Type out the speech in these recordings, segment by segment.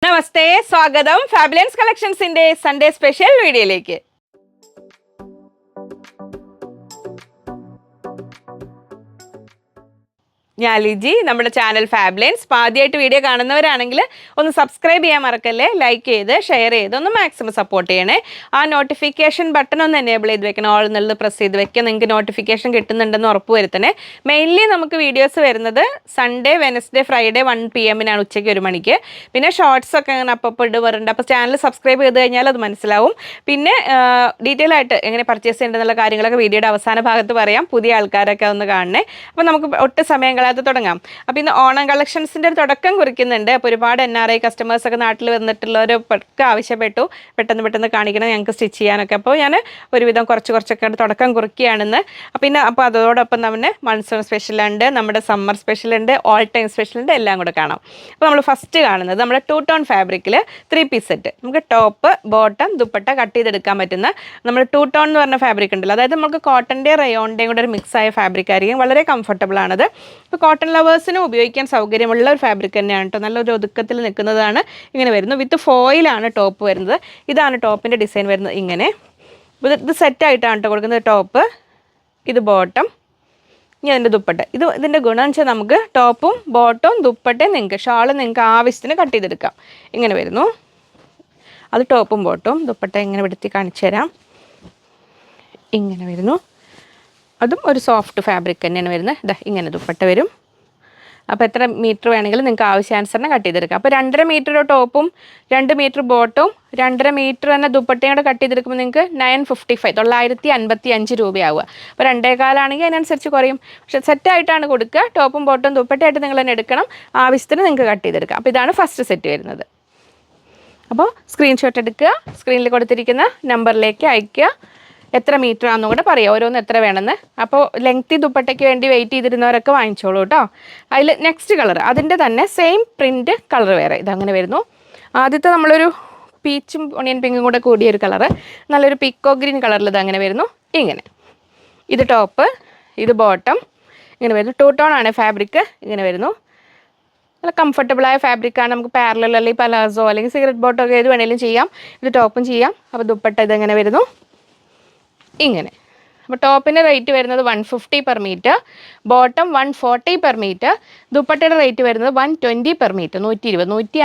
നമസ്തേ, സ്വാഗതം ഫാബുലൻസ് കളക്ഷൻസിന്റെ Sunday special വീഡിയോയിലേക്ക്. ഞാൻ ലിജി. നമ്മുടെ ചാനൽ ഫാബുലൻസ്. ആദ്യമായിട്ട് വീഡിയോ കാണുന്നവരാണെങ്കിൽ ഒന്ന് സബ്സ്ക്രൈബ് ചെയ്യാൻ മറക്കല്ലേ, ലൈക്ക് ചെയ്ത് ഷെയർ ചെയ്ത് ഒന്ന് മാക്സിമം സപ്പോർട്ട് ചെയ്യണേ. ആ നോട്ടിഫിക്കേഷൻ ബട്ടൺ ഒന്ന് എനേബിൾ ചെയ്ത് വെക്കണം, ഓൾ എന്നുള്ളത് പ്രസ് ചെയ്ത് വെക്കുക. നിങ്ങൾക്ക് നോട്ടിഫിക്കേഷൻ കിട്ടുന്നുണ്ടെന്ന് ഉറപ്പ് വരുത്തണേ. മെയിൻലി നമുക്ക് വീഡിയോസ് വരുന്നത് സൺഡേ, വെനസ്ഡേ, ഫ്രൈഡേ 1 PM ഉച്ചയ്ക്ക് 1 മണിക്ക്. പിന്നെ ഷോർട്സ് ഒക്കെ അങ്ങനെ അപ്പോൾ ഇടുവരുണ്ട്. അപ്പോൾ ചാനൽ സബ്സ്ക്രൈബ് ചെയ്ത് കഴിഞ്ഞാൽ അത് മനസ്സിലാവും. പിന്നെ ഡീറ്റെയിൽ ആയിട്ട് എങ്ങനെ പർച്ചേസ് ചെയ്യേണ്ടതെന്നുള്ള കാര്യങ്ങളൊക്കെ വീഡിയോയുടെ അവസാന ഭാഗത്ത് പറയാം. പുതിയ ആൾക്കാരൊക്കെ ഒന്ന് കാണണേ. അപ്പോൾ നമുക്ക് ഒട്ടും സമയം അത് തുടങ്ങാം. അപ്പോൾ ഇന്ന് ഓണം കളക്ഷൻസിൻ്റെ ഒരു തുടക്കം കുറിക്കുന്നുണ്ട്. അപ്പോൾ ഒരുപാട് NRI കസ്റ്റമേഴ്സൊക്കെ നാട്ടിൽ വന്നിട്ടുള്ളവരൊക്കെ ആവശ്യപ്പെട്ടു പെട്ടെന്ന് കാണിക്കണം ഞങ്ങൾക്ക് സ്റ്റിച്ച് ചെയ്യാനൊക്കെ. അപ്പോൾ ഞാൻ ഒരുവിധം കുറച്ചൊക്കെ തുടക്കം കുറിക്കുകയാണെന്ന്. അപ്പോൾ അതോടൊപ്പം തന്നെ മൺസൂൺ സ്പെഷ്യലുണ്ട്, നമ്മുടെ സമ്മർ സ്പെഷ്യലുണ്ട്, ഓൾ ടൈം സ്പെഷ്യലുണ്ട്, എല്ലാം കൂടെ കാണാം. അപ്പോൾ നമ്മൾ ഫസ്റ്റ് കാണുന്നത് നമ്മുടെ 2 ടോൺ ഫാബ്രിക്കിൽ 3 പീസ് സെറ്റ്. നമുക്ക് ടോപ്പ്, ബോട്ടം, ദുപ്പട്ട കട്ട് ചെയ്തെടുക്കാൻ പറ്റുന്ന നമ്മൾ 2 ടോൺ എന്ന് പറഞ്ഞ ഫാബ്രിക് ഉണ്ടല്ലോ, അതായത് നമുക്ക് കോട്ടൻ്റെയും റയോണിൻ്റെയും കൂടെ ഒരു മിക്സ് ആയ ഫാബ്രിക് ആയിരിക്കും. വളരെ കംഫർട്ടബിൾ ആണത്. ഇപ്പോൾ കോട്ടൺ ലവേഴ്സിനും ഉപയോഗിക്കാൻ സൗകര്യമുള്ള ഒരു ഫാബ്രിക് തന്നെയാണ് കേട്ടോ. നല്ലൊരു ഒതുക്കത്തിൽ നിൽക്കുന്നതാണ്. ഇങ്ങനെ വരുന്നു. വിത്ത് ഫോയിലാണ് ടോപ്പ് വരുന്നത്. ഇതാണ് ടോപ്പിൻ്റെ ഡിസൈൻ വരുന്നത്. ഇങ്ങനെ ഇത് സെറ്റായിട്ടാണ് കേട്ടോ കൊടുക്കുന്നത്. ടോപ്പ്, ഇത് ബോട്ടം, ഇനി അതിൻ്റെ ദുപ്പട്ട. ഇതിൻ്റെ ഗുണം എന്ന് വെച്ചാൽ നമുക്ക് ടോപ്പും ബോട്ടവും ദുപ്പട്ടയും നിങ്ങൾക്ക് ഷാള് നിങ്ങൾക്ക് ആവശ്യത്തിന് കട്ട് ചെയ്തെടുക്കാം. ഇങ്ങനെ വരുന്നു. അത് ടോപ്പും ബോട്ടവും. ദുപ്പട്ട ഇങ്ങനെ എടുത്തി കാണിച്ചു തരാം. ഇങ്ങനെ വരുന്നു. അതും ഒരു സോഫ്റ്റ് ഫാബ്രിക് തന്നെയാണ് വരുന്നത്. ഇതാ ഇങ്ങനെ ദുപ്പട്ട വരും. അപ്പോൾ എത്ര മീറ്റർ വേണമെങ്കിലും നിങ്ങൾക്ക് ആവശ്യാനുസരണം കട്ട് ചെയ്തെടുക്കാം. അപ്പോൾ 2.5 മീറ്റർ ടോപ്പും 2 മീറ്റർ ബോട്ടും 2.5 മീറ്റർ തന്നെ ദുപ്പട്ടയും കൂടെ കട്ട് ചെയ്തെടുക്കുമ്പോൾ നിങ്ങൾക്ക് 955 രൂപയാവുക. അപ്പോൾ 2.25 ആണെങ്കിൽ അതിനനുസരിച്ച് കുറയും. പക്ഷേ സെറ്റായിട്ടാണ് കൊടുക്കുക. ടോപ്പും ബോട്ടും ദുപ്പട്ടയായിട്ട് നിങ്ങൾ തന്നെ എടുക്കണം. ആവശ്യത്തിന് നിങ്ങൾക്ക് കട്ട് ചെയ്തെടുക്കാം. അപ്പോൾ ഇതാണ് ഫസ്റ്റ് സെറ്റ് വരുന്നത്. അപ്പോൾ സ്ക്രീൻഷോട്ട് എടുക്കുക, സ്ക്രീനിൽ കൊടുത്തിരിക്കുന്ന നമ്പറിലേക്ക് അയയ്ക്കുക. എത്ര മീറ്റർ ആണെന്നും കൂടെ പറയാം, ഓരോന്ന് എത്ര വേണമെന്ന്. അപ്പോൾ ലെങ്തി ദുപ്പട്ടയ്ക്ക് വേണ്ടി വെയിറ്റ് ചെയ്തിരുന്നവരൊക്കെ വാങ്ങിച്ചോളൂ കേട്ടോ. അതിൽ നെക്സ്റ്റ് കളർ, അതിൻ്റെ തന്നെ സെയിം പ്രിൻറ്റ് കളർ വേറെ ഇതങ്ങനെ വരുന്നു. ആദ്യത്തെ നമ്മളൊരു പീച്ചും ഒണിയൻ പിങ്കും കൂടെ കൂടിയൊരു കളറ്, നല്ലൊരു പിക്കോ ഗ്രീൻ കളറിൽ ഇതങ്ങനെ വരുന്നു. ഇങ്ങനെ ഇത് ടോപ്പ്, ഇത് ബോട്ടം, ഇങ്ങനെ വരുന്നു. 2 ടോൺ ആണ് ഫാബ്രിക്. ഇങ്ങനെ വരുന്നു. നല്ല കംഫർട്ടബിളായ ഫാബ്രിക്കാണ്. നമുക്ക് പാരലൽ അല്ലെങ്കിൽ പലാസോ അല്ലെങ്കിൽ സിഗരറ്റ് ബോട്ടോ ഒക്കെ ഏത് വേണമെങ്കിലും ചെയ്യാം. ഇത് ടോപ്പും ചെയ്യാം. അപ്പോൾ ദുപ്പട്ട ഇതെങ്ങനെ വരുന്നു. ഇങ്ങനെ. അപ്പോൾ ടോപ്പിൻ്റെ റേറ്റ് വരുന്നത് 150 per metre, bottom 140 per metre, ദുപ്പട്ടയുടെ റേറ്റ് വരുന്നത് 120 പെർ മീറ്റർ. 120, 150,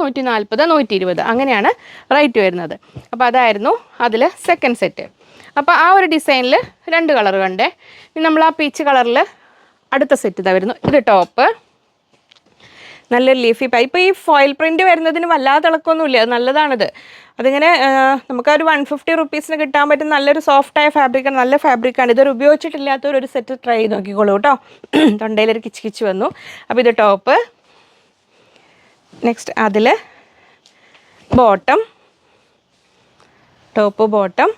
140, 120 അങ്ങനെയാണ് റേറ്റ് വരുന്നത്. അപ്പോൾ അതായിരുന്നു അതിൽ സെക്കൻഡ് സെറ്റ്. അപ്പോൾ ആ ഒരു ഡിസൈനിൽ 2 കളർ കണ്ടേ. ഇനി നമ്മൾ ആ പീച്ച് കളറിൽ അടുത്ത സെറ്റ് ഇതാ വരുന്നു. ഇത് ടോപ്പ്, നല്ലൊരു ലീഫി ഇപ്പോൾ ഈ ഫോയിൽ പ്രിൻറ്റ് വരുന്നതിന് വല്ലാതെ തിളക്കമൊന്നുമില്ല, അത് നല്ലതാണിത്. അതിങ്ങനെ നമുക്കൊരു 150 റുപ്പീസിന് കിട്ടാൻ പറ്റും നല്ലൊരു സോഫ്റ്റായ ഫാബ്രിക്കാണ്, നല്ല ഫാബ്രിക്കാണ്. ഇതൊരു ഉപയോഗിച്ചിട്ടില്ലാത്തൊരു സെറ്റ് ട്രൈ ചെയ്ത് നോക്കിക്കോളൂ കേട്ടോ. തൊണ്ടയിലൊരു കിച്ച് വന്നു. അപ്പോൾ ഇത് ടോപ്പ്, നെക്സ്റ്റ് അതിൽ ബോട്ടം, ടോപ്പ് ബോട്ടം,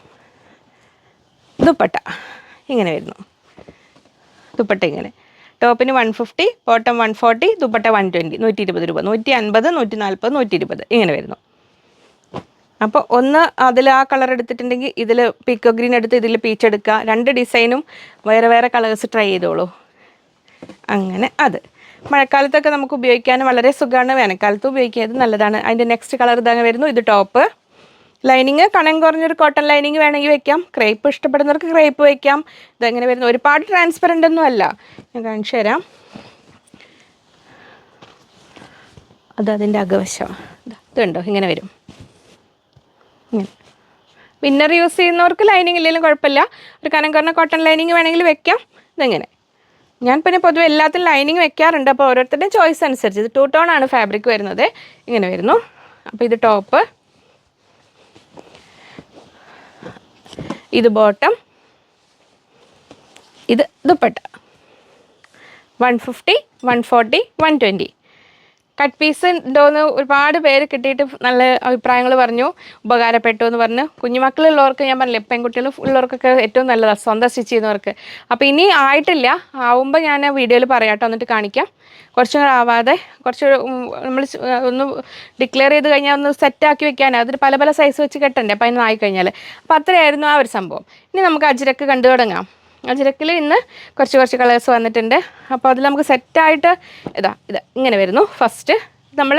ദുപ്പട്ട ഇങ്ങനെ വരുന്നു. ദുപ്പട്ട ഇങ്ങനെ ടോപ്പിന് 150, ബോട്ടം 140, ദുപ്പട്ട 120, 120 രൂപ. 150, 140, 120 ഇങ്ങനെ വരുന്നു. അപ്പോൾ ഒന്ന് അതിൽ ആ കളർ എടുത്തിട്ടുണ്ടെങ്കിൽ ഇതിൽ പിക്കോ ഗ്രീൻ എടുത്ത് ഇതിൽ പീച്ച് എടുക്കുക. 2 ഡിസൈനും വേറെ കളേഴ്സ് ട്രൈ ചെയ്തോളൂ. അങ്ങനെ അത് മഴക്കാലത്തൊക്കെ നമുക്ക് ഉപയോഗിക്കാനും വളരെ സുഖമാണ്. വേനൽക്കാലത്ത് ഉപയോഗിക്കുന്നത് നല്ലതാണ്. അതിൻ്റെ നെക്സ്റ്റ് കളർ ഇതങ്ങനെ വരുന്നു. ഇത് ടോപ്പ്, ലൈനിങ് കനം കുറഞ്ഞൊരു കോട്ടൺ ലൈനിങ് വേണമെങ്കിൽ വെക്കാം. ക്രേപ്പ് ഇഷ്ടപ്പെടുന്നവർക്ക് ക്രേപ്പ് വയ്ക്കാം. ഇതെങ്ങനെ വരുന്നു. ഒരുപാട് ട്രാൻസ്പെറൻ്റ് ഒന്നും അല്ല, ഞാൻ കാണിച്ചു തരാം. അതിൻ്റെ അകവശം ഇതുണ്ടോ, ഇങ്ങനെ വരും. ഇങ്ങനെ വിന്നർ യൂസ് ചെയ്യുന്നവർക്ക് ലൈനിങ് ഇല്ലെങ്കിലും കുഴപ്പമില്ല. ഒരു കനം കുറഞ്ഞ കോട്ടൺ ലൈനിങ് വേണമെങ്കിൽ വെക്കാം. ഇതെങ്ങനെ, ഞാൻ പിന്നെ പൊതുവെ എല്ലാത്തിലും ലൈനിങ് വെക്കാറുണ്ട്. അപ്പോൾ ഓരോരുത്തരുടെയും ചോയ്സ് അനുസരിച്ച്. ഇത് 2 ടോൺ ആണ് ഫാബ്രിക് വരുന്നത്. ഇങ്ങനെ വരുന്നു. അപ്പോൾ ഇത് ടോപ്പ്, ഇത് ബോട്ടം, ഇത് ദുപ്പട്ട. 150, 140, 120. കട്ട് പീസ് ഉണ്ടോയെന്ന് ഒരുപാട് പേര് കിട്ടിയിട്ട് നല്ല അഭിപ്രായങ്ങൾ പറഞ്ഞു, ഉപകാരപ്പെട്ടു എന്ന് പറഞ്ഞ്. കുഞ്ഞുമക്കളുള്ളവർക്ക് ഞാൻ പറഞ്ഞില്ലേ, പെൺകുട്ടികൾ ഉള്ളവർക്കൊക്കെ ഏറ്റവും നല്ലതാണ്, സ്വന്തം സ്റ്റിച്ച് ചെയ്യുന്നവർക്ക്. അപ്പോൾ ഇനി ആയിട്ടില്ല, ആവുമ്പോൾ ഞാൻ വീഡിയോയിൽ പറയാം കേട്ടോ, എന്നിട്ട് കാണിക്കാം. കുറച്ചും കൂടെ ആവാതെ കുറച്ച് നമ്മൾ ഒന്ന് ഡിക്ലെയർ ചെയ്ത് കഴിഞ്ഞാൽ ഒന്ന് സെറ്റാക്കി വെക്കാൻ, അതിന് പല സൈസ് വെച്ച് കെട്ടണ്ടേ. അപ്പോൾ അതിന് ആയിക്കഴിഞ്ഞാൽ അപ്പോൾ അത്രയായിരുന്നു ആ ഒരു സംഭവം. ഇനി നമുക്ക് അജ്രക്ക് കണ്ടു തുടങ്ങാം. അജ്രക്കിൽ ഇന്ന് കുറച്ച് കളേഴ്സ് വന്നിട്ടുണ്ട്. അപ്പോൾ അതിൽ നമുക്ക് സെറ്റായിട്ട് ഇത് ഇങ്ങനെ വരുന്നു. ഫസ്റ്റ് നമ്മൾ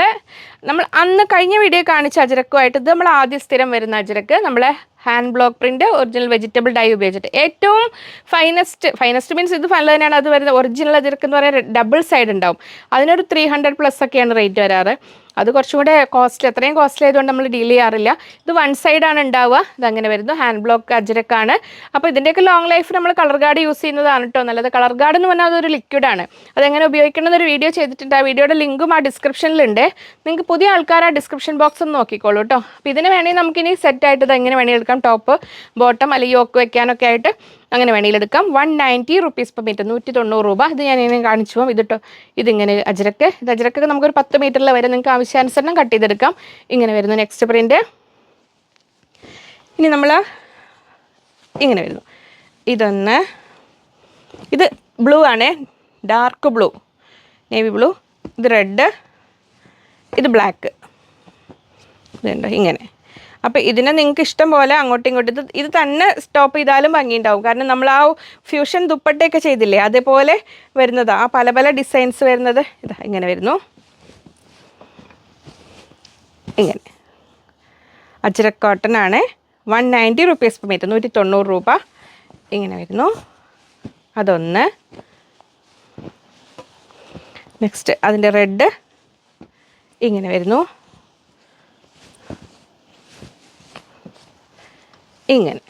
നമ്മൾ അന്ന് കഴിഞ്ഞ വീഡിയോ കാണിച്ച അജരക്കുമായിട്ട് ഇത് നമ്മൾ ആദ്യം സ്ഥിരം വരുന്ന അജരക്ക് നമ്മളെ hand block print original vegetable dye ഉപയോഗിച്ചിട്ട് ഏറ്റവും ഫൈനസ്റ്റ് മീൻസ് ഇത് നല്ല തന്നെയാണ്. അത് വരുന്നത് ഒറിജിനൽ അജരക്ക് എന്ന് പറയുന്നത് ഡബിൾ സൈഡ് ഉണ്ടാവും. അതിനൊരു 300+ ഒക്കെയാണ് റേറ്റ് വരാറ്. അത് കുറച്ചും കൂടെ കോസ്റ്റ്ലി, അത്രയും കോസ്റ്റ്ലി ആയതുകൊണ്ട് നമ്മൾ ഡീൽ ചെയ്യാറില്ല. ഇത് 1 സൈഡാണ് ഉണ്ടാവുക. ഇതങ്ങനെ വരുന്നു. ഹാൻഡ് ബ്ലോക്ക് അജരക്കാണ്. അപ്പോൾ ഇതിൻ്റെയൊക്കെ ലോങ് ലൈഫ് നമ്മൾ കളർ ഗാർഡ് യൂസ് ചെയ്യുന്നതാണ് കേട്ടോ നല്ലത്. കളർ ഗാർഡ് എന്ന് പറഞ്ഞാൽ അതൊരു ലിക്വിഡാണ്. അതെങ്ങനെ ഉപയോഗിക്കണമെന്നൊരു വീഡിയോ ചെയ്തിട്ടുണ്ട്. ആ വീഡിയോയുടെ ലിങ്കും ആ ഡിസ്ക്രിപ്ഷനിലുണ്ട്. നിങ്ങൾക്ക് പുതിയ ആൾക്കാർ ആ ഡിസ്ക്രിപ്ഷൻ ബോക്സ് ഒന്ന് നോക്കിക്കോളൂ കേട്ടോ. അപ്പോൾ ഇതിന് വേണമെങ്കിൽ നമുക്കിനി സെറ്റായിട്ട് ഇത് എങ്ങനെ വേണമെങ്കിൽ എടുക്കാം. ടോപ്പ് ബോട്ടം അല്ലെങ്കിൽ യോക്ക് വെക്കാനൊക്കെ ആയിട്ട് അങ്ങനെ വേണമെങ്കിൽ എടുക്കാം. 190 റുപ്പീസ് പെർ മീറ്റർ, 190 രൂപ. ഇത് ഞാൻ ഇങ്ങനെ കാണിച്ചു പോകും. ഇതിട്ടോ ഇതിങ്ങനെ അജരക്ക്, ഇത് അജരക്കൊക്കെ നമുക്കൊരു 10 മീറ്ററിൽ വരെ നിങ്ങൾക്ക് ആവശ്യാനുസരണം കട്ട് ചെയ്തെടുക്കാം. ഇങ്ങനെ വരുന്നു നെക്സ്റ്റ് പ്രിൻ്റ്. ഇനി നമ്മൾ ഇങ്ങനെ വരുന്നു. ഇതൊന്ന്, ഇത് ബ്ലൂ ആണ്, ഡാർക്ക് ബ്ലൂ, നേവി ബ്ലൂ. ഇത് റെഡ്, ഇത് ബ്ലാക്ക്. ഇതുണ്ടോ ഇങ്ങനെ. അപ്പോൾ ഇതിനെ നിങ്ങൾക്ക് ഇഷ്ടം പോലെ അങ്ങോട്ടും ഇങ്ങോട്ടും ഇത് തന്നെ സ്റ്റോപ്പ് ചെയ്താലും ഭംഗിയുണ്ടാവും. കാരണം നമ്മൾ ആ ഫ്യൂഷൻ ദുപ്പട്ടയൊക്കെ ചെയ്തില്ലേ, അതേപോലെ വരുന്നതാണ്. ആ പല പല ഡിസൈൻസ് വരുന്നത് ഇതാ ഇങ്ങനെ വരുന്നു. ഇങ്ങനെ അജ്രക് കോട്ടൺ ആണ്. 190 റുപ്പീസ് പെർ മീറ്റർ, 190 രൂപ. ഇങ്ങനെ വരുന്നു. അതൊന്ന്. നെക്സ്റ്റ് അതിൻ്റെ റെഡ് ഇങ്ങനെ വരുന്നു. ഇങ്ങനെ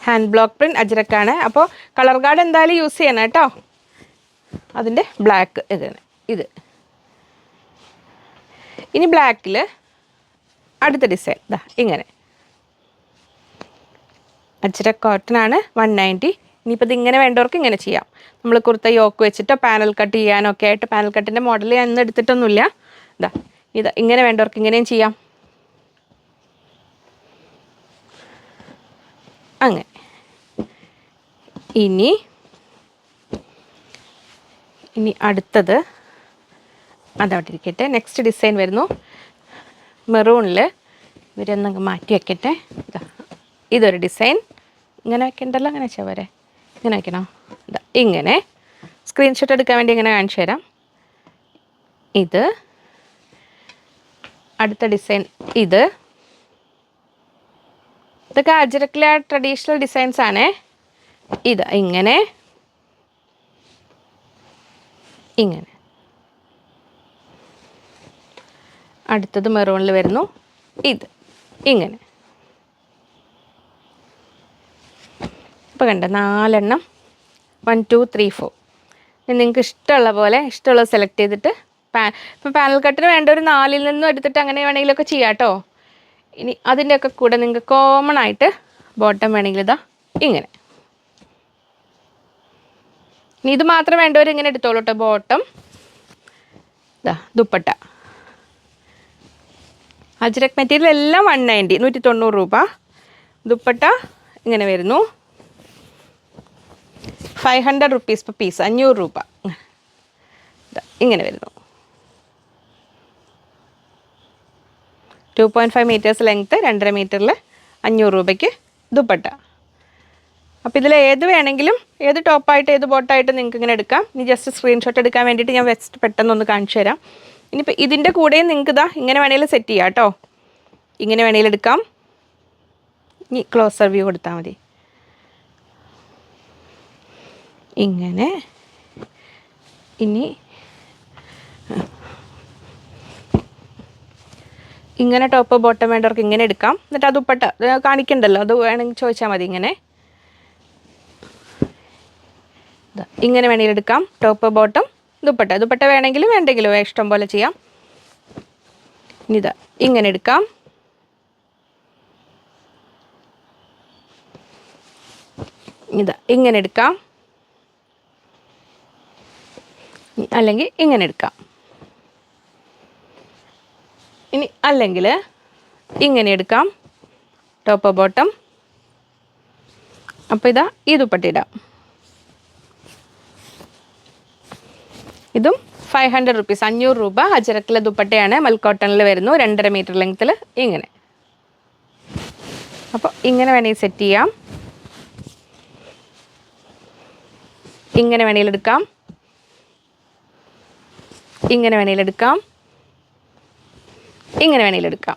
ഹാൻഡ് ബ്ലോക്ക് പ്രിൻറ്റ് അജ്രക്കാണ്. അപ്പോൾ കളർ ഗാർഡ് എന്തായാലും യൂസ് ചെയ്യണം കേട്ടോ. അതിൻ്റെ ബ്ലാക്ക് ഇതാണ് ഇത്. ഇനി ബ്ലാക്കിൽ അടുത്ത ഡിസൈൻ ഇതാ ഇങ്ങനെ അജ്രക് കോട്ടൺ ആണ്. 190. ഇനിയിപ്പോൾ ഇതിങ്ങനെ വേണ്ടവർക്ക് ഇങ്ങനെ ചെയ്യാം. നമ്മൾ കുർത്ത യോക്ക് വെച്ചിട്ടോ പാനൽ കട്ട് ചെയ്യാനൊക്കെ ആയിട്ട്, പാനൽ കട്ടിൻ്റെ മോഡൽ ഞാൻ ഇന്ന് എടുത്തിട്ടൊന്നുമില്ല. ഇതാ ഇങ്ങനെ വേണ്ടവർക്ക് ഇങ്ങനെയും ചെയ്യാം. അങ്ങനെ. ഇനി അടുത്തത് അതവിടെ ഇരിക്കട്ടെ. നെക്സ്റ്റ് ഡിസൈൻ വരുന്നു മെറൂണിൽ. ഇവരൊന്നങ്ങ് മാറ്റി വയ്ക്കട്ടെ. ഇതൊരു ഡിസൈൻ. ഇങ്ങനെ വയ്ക്കണ്ടല്ലോ, അങ്ങനെ വെച്ചാൽ പോരെ. ഇങ്ങനെ വയ്ക്കണോ? ഇങ്ങനെ സ്ക്രീൻഷോട്ട് എടുക്കാൻ വേണ്ടി ഇങ്ങനെ കാണിച്ചു തരാം. ഇത് അടുത്ത ഡിസൈൻ. ഇതൊക്കെ അജ്രക്കിലെ ട്രഡീഷണൽ ഡിസൈൻസ് ആണ്. ഇത് ഇങ്ങനെ ഇങ്ങനെ. അടുത്തത് മെറൂണിൽ വരുന്നു. ഇത് ഇങ്ങനെ. ഇപ്പോൾ കണ്ട 4 എണ്ണം. 1 2 3 4. നിങ്ങൾക്ക് ഇഷ്ടമുള്ള പോലെ ഇഷ്ടമുള്ളത് സെലക്ട് ചെയ്തിട്ട് ഇപ്പോൾ പാനൽ കട്ടിന് വേണ്ട ഒരു 4-ൽ നിന്നും എടുത്തിട്ട് അങ്ങനെ വേണമെങ്കിലൊക്കെ ചെയ്യാം കേട്ടോ. ഇനി അതിൻ്റെയൊക്കെ കൂടെ നിങ്ങൾക്ക് കോമൺ ആയിട്ട് ബോട്ടം വേണമെങ്കിൽ ഇതാ ഇങ്ങനെ. ഇനി ഇത് മാത്രം വേണ്ടവർ ഇങ്ങനെ എടുത്തോളൂ കേട്ടോ. ബോട്ടം ഇതാ ദുപ്പട്ട. അജ്രക് മെറ്റീരിയൽ എല്ലാം 190, 190 രൂപ. ദുപ്പട്ട ഇങ്ങനെ വരുന്നു. 500 റുപ്പീസ് പെർ പീസ്, 500 രൂപ. ഇങ്ങനെ വരുന്നു. 2.5 മീറ്റേഴ്സ് ലെങ്ത്ത്, 2.5 മീറ്ററിൽ 500 രൂപയ്ക്ക് ദുപ്പട്ട. അപ്പോൾ ഇതിൽ ഏത് വേണമെങ്കിലും, ഏത് ടോപ്പായിട്ട് ഏത് ബോട്ടായിട്ട് നിങ്ങൾക്ക് ഇങ്ങനെ എടുക്കാം. ഇനി ജസ്റ്റ് സ്ക്രീൻഷോട്ട് എടുക്കാൻ വേണ്ടിയിട്ട് ഞാൻ വെസ്റ്റ് പെട്ടെന്നൊന്ന് കാണിച്ചു തരാം. ഇനിയിപ്പോൾ ഇതിൻ്റെ കൂടെയും നിങ്ങൾക്ക് ഇതാ ഇങ്ങനെ വേണമെങ്കിലും സെറ്റ് ചെയ്യാം കേട്ടോ. ഇങ്ങനെ വേണമെങ്കിലും എടുക്കാം. ഇനി ക്ലോസർ വ്യൂ കൊടുത്താൽ മതി. ഇങ്ങനെ. ഇങ്ങനെ ടോപ്പ് ബോട്ടം വേണ്ടവർക്ക് ഇങ്ങനെ എടുക്കാം. എന്നിട്ട് അത് ദുപ്പട്ട കാണിക്കണ്ടല്ലോ, അത് വേണമെങ്കിൽ ചോദിച്ചാൽ മതി. ഇങ്ങനെ വേണമെങ്കിൽ എടുക്കാം. ടോപ്പ് ബോട്ടം ദുപ്പട്ട വേണമെങ്കിലും വേണ്ടെങ്കിലും ഇഷ്ടം പോലെ ചെയ്യാം. ഇതാ ഇങ്ങനെ എടുക്കാം. ഇങ്ങനെ എടുക്കാം. അല്ലെങ്കിൽ ഇങ്ങനെ എടുക്കാം. ഇനി അല്ലെങ്കിൽ ഇങ്ങനെ എടുക്കാം. Top bottom. അപ്പോൾ ഇതാ ഈ ദുപ്പട്ട ഇടാം. ഇതും 500 റുപ്പീസ്, 500 രൂപ. അജ്രക്കിലെ ദുപ്പട്ടയാണ്. മൽക്കോട്ടണിൽ വരുന്നു. 2.5 മീറ്റർ ലെങ്ത്തിൽ ഇങ്ങനെ. അപ്പോൾ ഇങ്ങനെ വേണമെങ്കിൽ സെറ്റ് ചെയ്യാം. ഇങ്ങനെ വേണമെങ്കിൽ എടുക്കാം. ഇങ്ങനെ വേണേലെടുക്കാം, ഇങ്ങനെ വേണേലെടുക്കാം.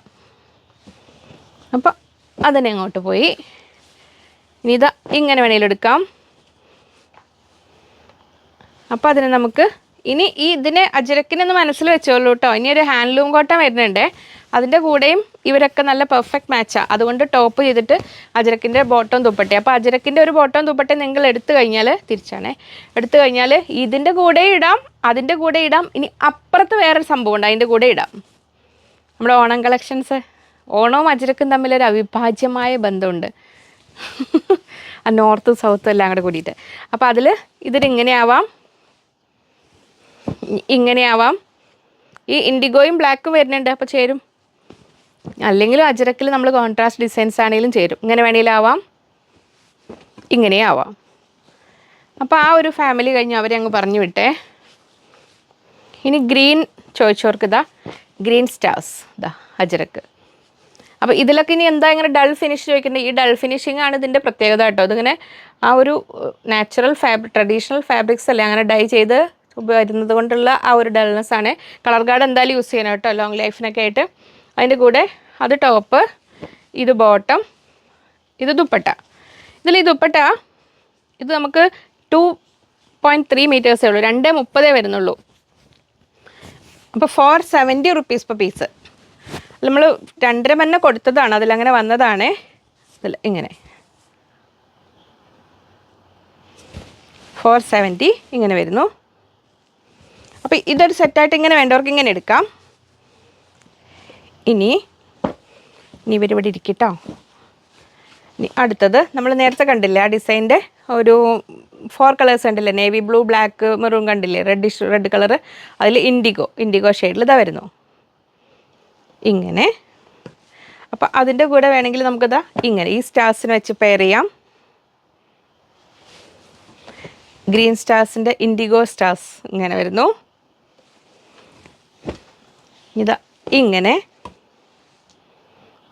അപ്പോൾ അതിനെ അങ്ങോട്ട് പോയി. ഇനി ഇതാ ഇങ്ങനെ വേണേലെടുക്കാം. അപ്പോൾ അതിനെ നമുക്ക് ഇനി ഇതിനെ അജ്രക്കിനെന്ന് മനസ്സിൽ വെച്ചോളൂ കേട്ടോ. ഇനി ഒരു ഹാൻഡ്ലൂം കോട്ടൺ വരുന്നുണ്ട്, അതിൻ്റെ കൂടെയും ഇവരൊക്കെ നല്ല പെർഫെക്റ്റ് മാച്ചാണ്. അതുകൊണ്ട് ടോപ്പ് ചെയ്തിട്ട് അജ്രക്കിൻ്റെ ബോട്ടം ദുപ്പട്ട. അപ്പോൾ അജ്രക്കിൻ്റെ ഒരു ബോട്ടം ദുപ്പട്ട നിങ്ങൾ എടുത്തു കഴിഞ്ഞാൽ, തിരിച്ചാണേ, എടുത്തു കഴിഞ്ഞാൽ ഇതിൻ്റെ കൂടെ ഇടാം, അതിൻ്റെ കൂടെ ഇടാം. ഇനി അപ്പുറത്ത് വേറൊരു സംഭവം ഉണ്ട്, അതിൻ്റെ കൂടെ ഇടാം. നമ്മുടെ ഓണം കളക്ഷൻസ്, ഓണവും അജ്രക്കും തമ്മിലൊരു അവിഭാജ്യമായ ബന്ധമുണ്ട്. നോർത്തും സൗത്തും എല്ലാം കൂടെ കൂടിയിട്ട്. അപ്പോൾ അതിൽ ഇതിലിങ്ങനെയാവാം, ഇങ്ങനെയാവാം. ഈ ഇൻഡിഗോയും ബ്ലാക്കും വരുന്നുണ്ട്, അപ്പോൾ ചേരും. അല്ലെങ്കിലും അജ്രക്കിൽ നമ്മൾ കോൺട്രാസ്റ്റ് ഡിസൈൻസ് ആണെങ്കിലും ചേരും. ഇങ്ങനെ വേണമെങ്കിലും ആവാം, ഇങ്ങനെയാവാം. അപ്പോൾ ആ ഒരു ഫാമിലി കഴിഞ്ഞ് അവരെ അങ്ങ് പറഞ്ഞു വിട്ടേ. ഇനി ഗ്രീൻ ചോദിച്ചവർക്ക് ഇതാ ഗ്രീൻ സ്റ്റാർസ്, ഇതാ അജ്രക്ക്. അപ്പോൾ ഇതിലൊക്കെ ഇനി എന്താ ഇങ്ങനെ ഡൾ ഫിനിഷ് ചോദിക്കേണ്ടത്? ഈ ഡൾ ഫിനിഷിംഗ് ആണ് ഇതിൻ്റെ പ്രത്യേകത കേട്ടോ. ഇതിങ്ങനെ ആ ഒരു നാച്ചുറൽ ട്രഡീഷണൽ ഫാബ്രിക്സ് അല്ലേ, അങ്ങനെ ഡൈ ചെയ്ത് വരുന്നത് കൊണ്ടുള്ള ആ ഒരു ഡൾനെസ് ആണ്. കളർ ഗാർഡ് എന്തായാലും യൂസ് ചെയ്യണം കേട്ടോ, ലോങ് ലൈഫിനൊക്കെ ആയിട്ട്. അതിൻ്റെ കൂടെ അത് ടോപ്പ്, ഇത് ബോട്ടം, ഇത് ദുപ്പട്ട. ഇതിൽ ഈ ദുപ്പട്ട ഇത് നമുക്ക് 2.3 മീറ്റേഴ്സേ ഉള്ളൂ, 2.30 വരുന്നുള്ളൂ. അപ്പോൾ 470 റുപ്പീസ് per പീസ്. നമ്മൾ 2.5 തന്നെ കൊടുത്തതാണ്, അതിലങ്ങനെ വന്നതാണ്. ഇതിൽ ഇങ്ങനെ 470 ഇങ്ങനെ വരുന്നു. അപ്പോൾ ഇതൊരു സെറ്റായിട്ട് ഇങ്ങനെ വേണ്ടവർക്ക് ഇങ്ങനെ എടുക്കാം. ഇനി ഇവരിവിടെ ഇരിക്കട്ടോ. ഇനി അടുത്തത് നമ്മൾ നേരത്തെ കണ്ടില്ലേ, ആ ഡിസൈൻ്റെ ഒരു 4 കളേഴ്സ് ഉണ്ടല്ലേ, നേവി ബ്ലൂ, ബ്ലാക്ക്, മെറൂൺ കണ്ടില്ലേ, റെഡ് കളറ്. അതിൽ ഇൻഡിഗോ ഷെയ്ഡിൽ ഇതാ വരുന്നു ഇങ്ങനെ. അപ്പോൾ അതിൻ്റെ കൂടെ വേണമെങ്കിൽ നമുക്കിതാ ഇങ്ങനെ ഈ സ്റ്റാർസിന് വെച്ച് പെയർ ചെയ്യാം. ഗ്രീൻ സ്റ്റാർസിൻ്റെ ഇൻഡിഗോ സ്റ്റാർസ് ഇങ്ങനെ വരുന്നു. ഇതാ ഇങ്ങനെ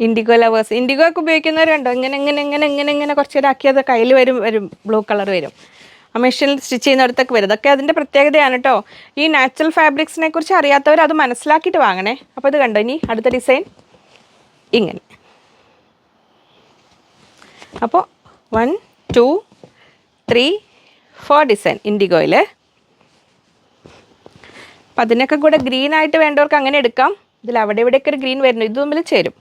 ഇൻഡിഗോ ലവേഴ്സ്, ഇൻഡിഗോ ഒക്കെ ഉപയോഗിക്കുന്നവരുണ്ടോ? ഇങ്ങനെ കുറച്ചുകൂടെ ആക്കിയത് കയ്യിൽ വരും ബ്ലൂ കളർ വരും. ആ മെഷീനിൽ സ്റ്റിച്ച് ചെയ്യുന്നിടത്തൊക്കെ വരും. ഇതൊക്കെ അതിൻ്റെ പ്രത്യേകതയാണ് കേട്ടോ. ഈ നാച്ചുറൽ ഫാബ്രിക്സിനെ കുറിച്ച് അറിയാത്തവർ അത് മനസ്സിലാക്കിയിട്ട് വാങ്ങണേ. അപ്പോൾ ഇത് കണ്ടോ, ഇനി അടുത്ത ഡിസൈൻ ഇങ്ങനെ. അപ്പോൾ 1 2 3 4 ഡിസൈൻ ഇൻഡിഗോയിൽ. അപ്പം അതിനൊക്കെ കൂടെ ഗ്രീൻ ആയിട്ട് വേണ്ടവർക്ക് അങ്ങനെ എടുക്കാം. ഇതിൽ അവിടെ ഇവിടെയൊക്കെ ഒരു ഗ്രീൻ വരുന്നു, ഇത് തമ്മിൽ ചേരും.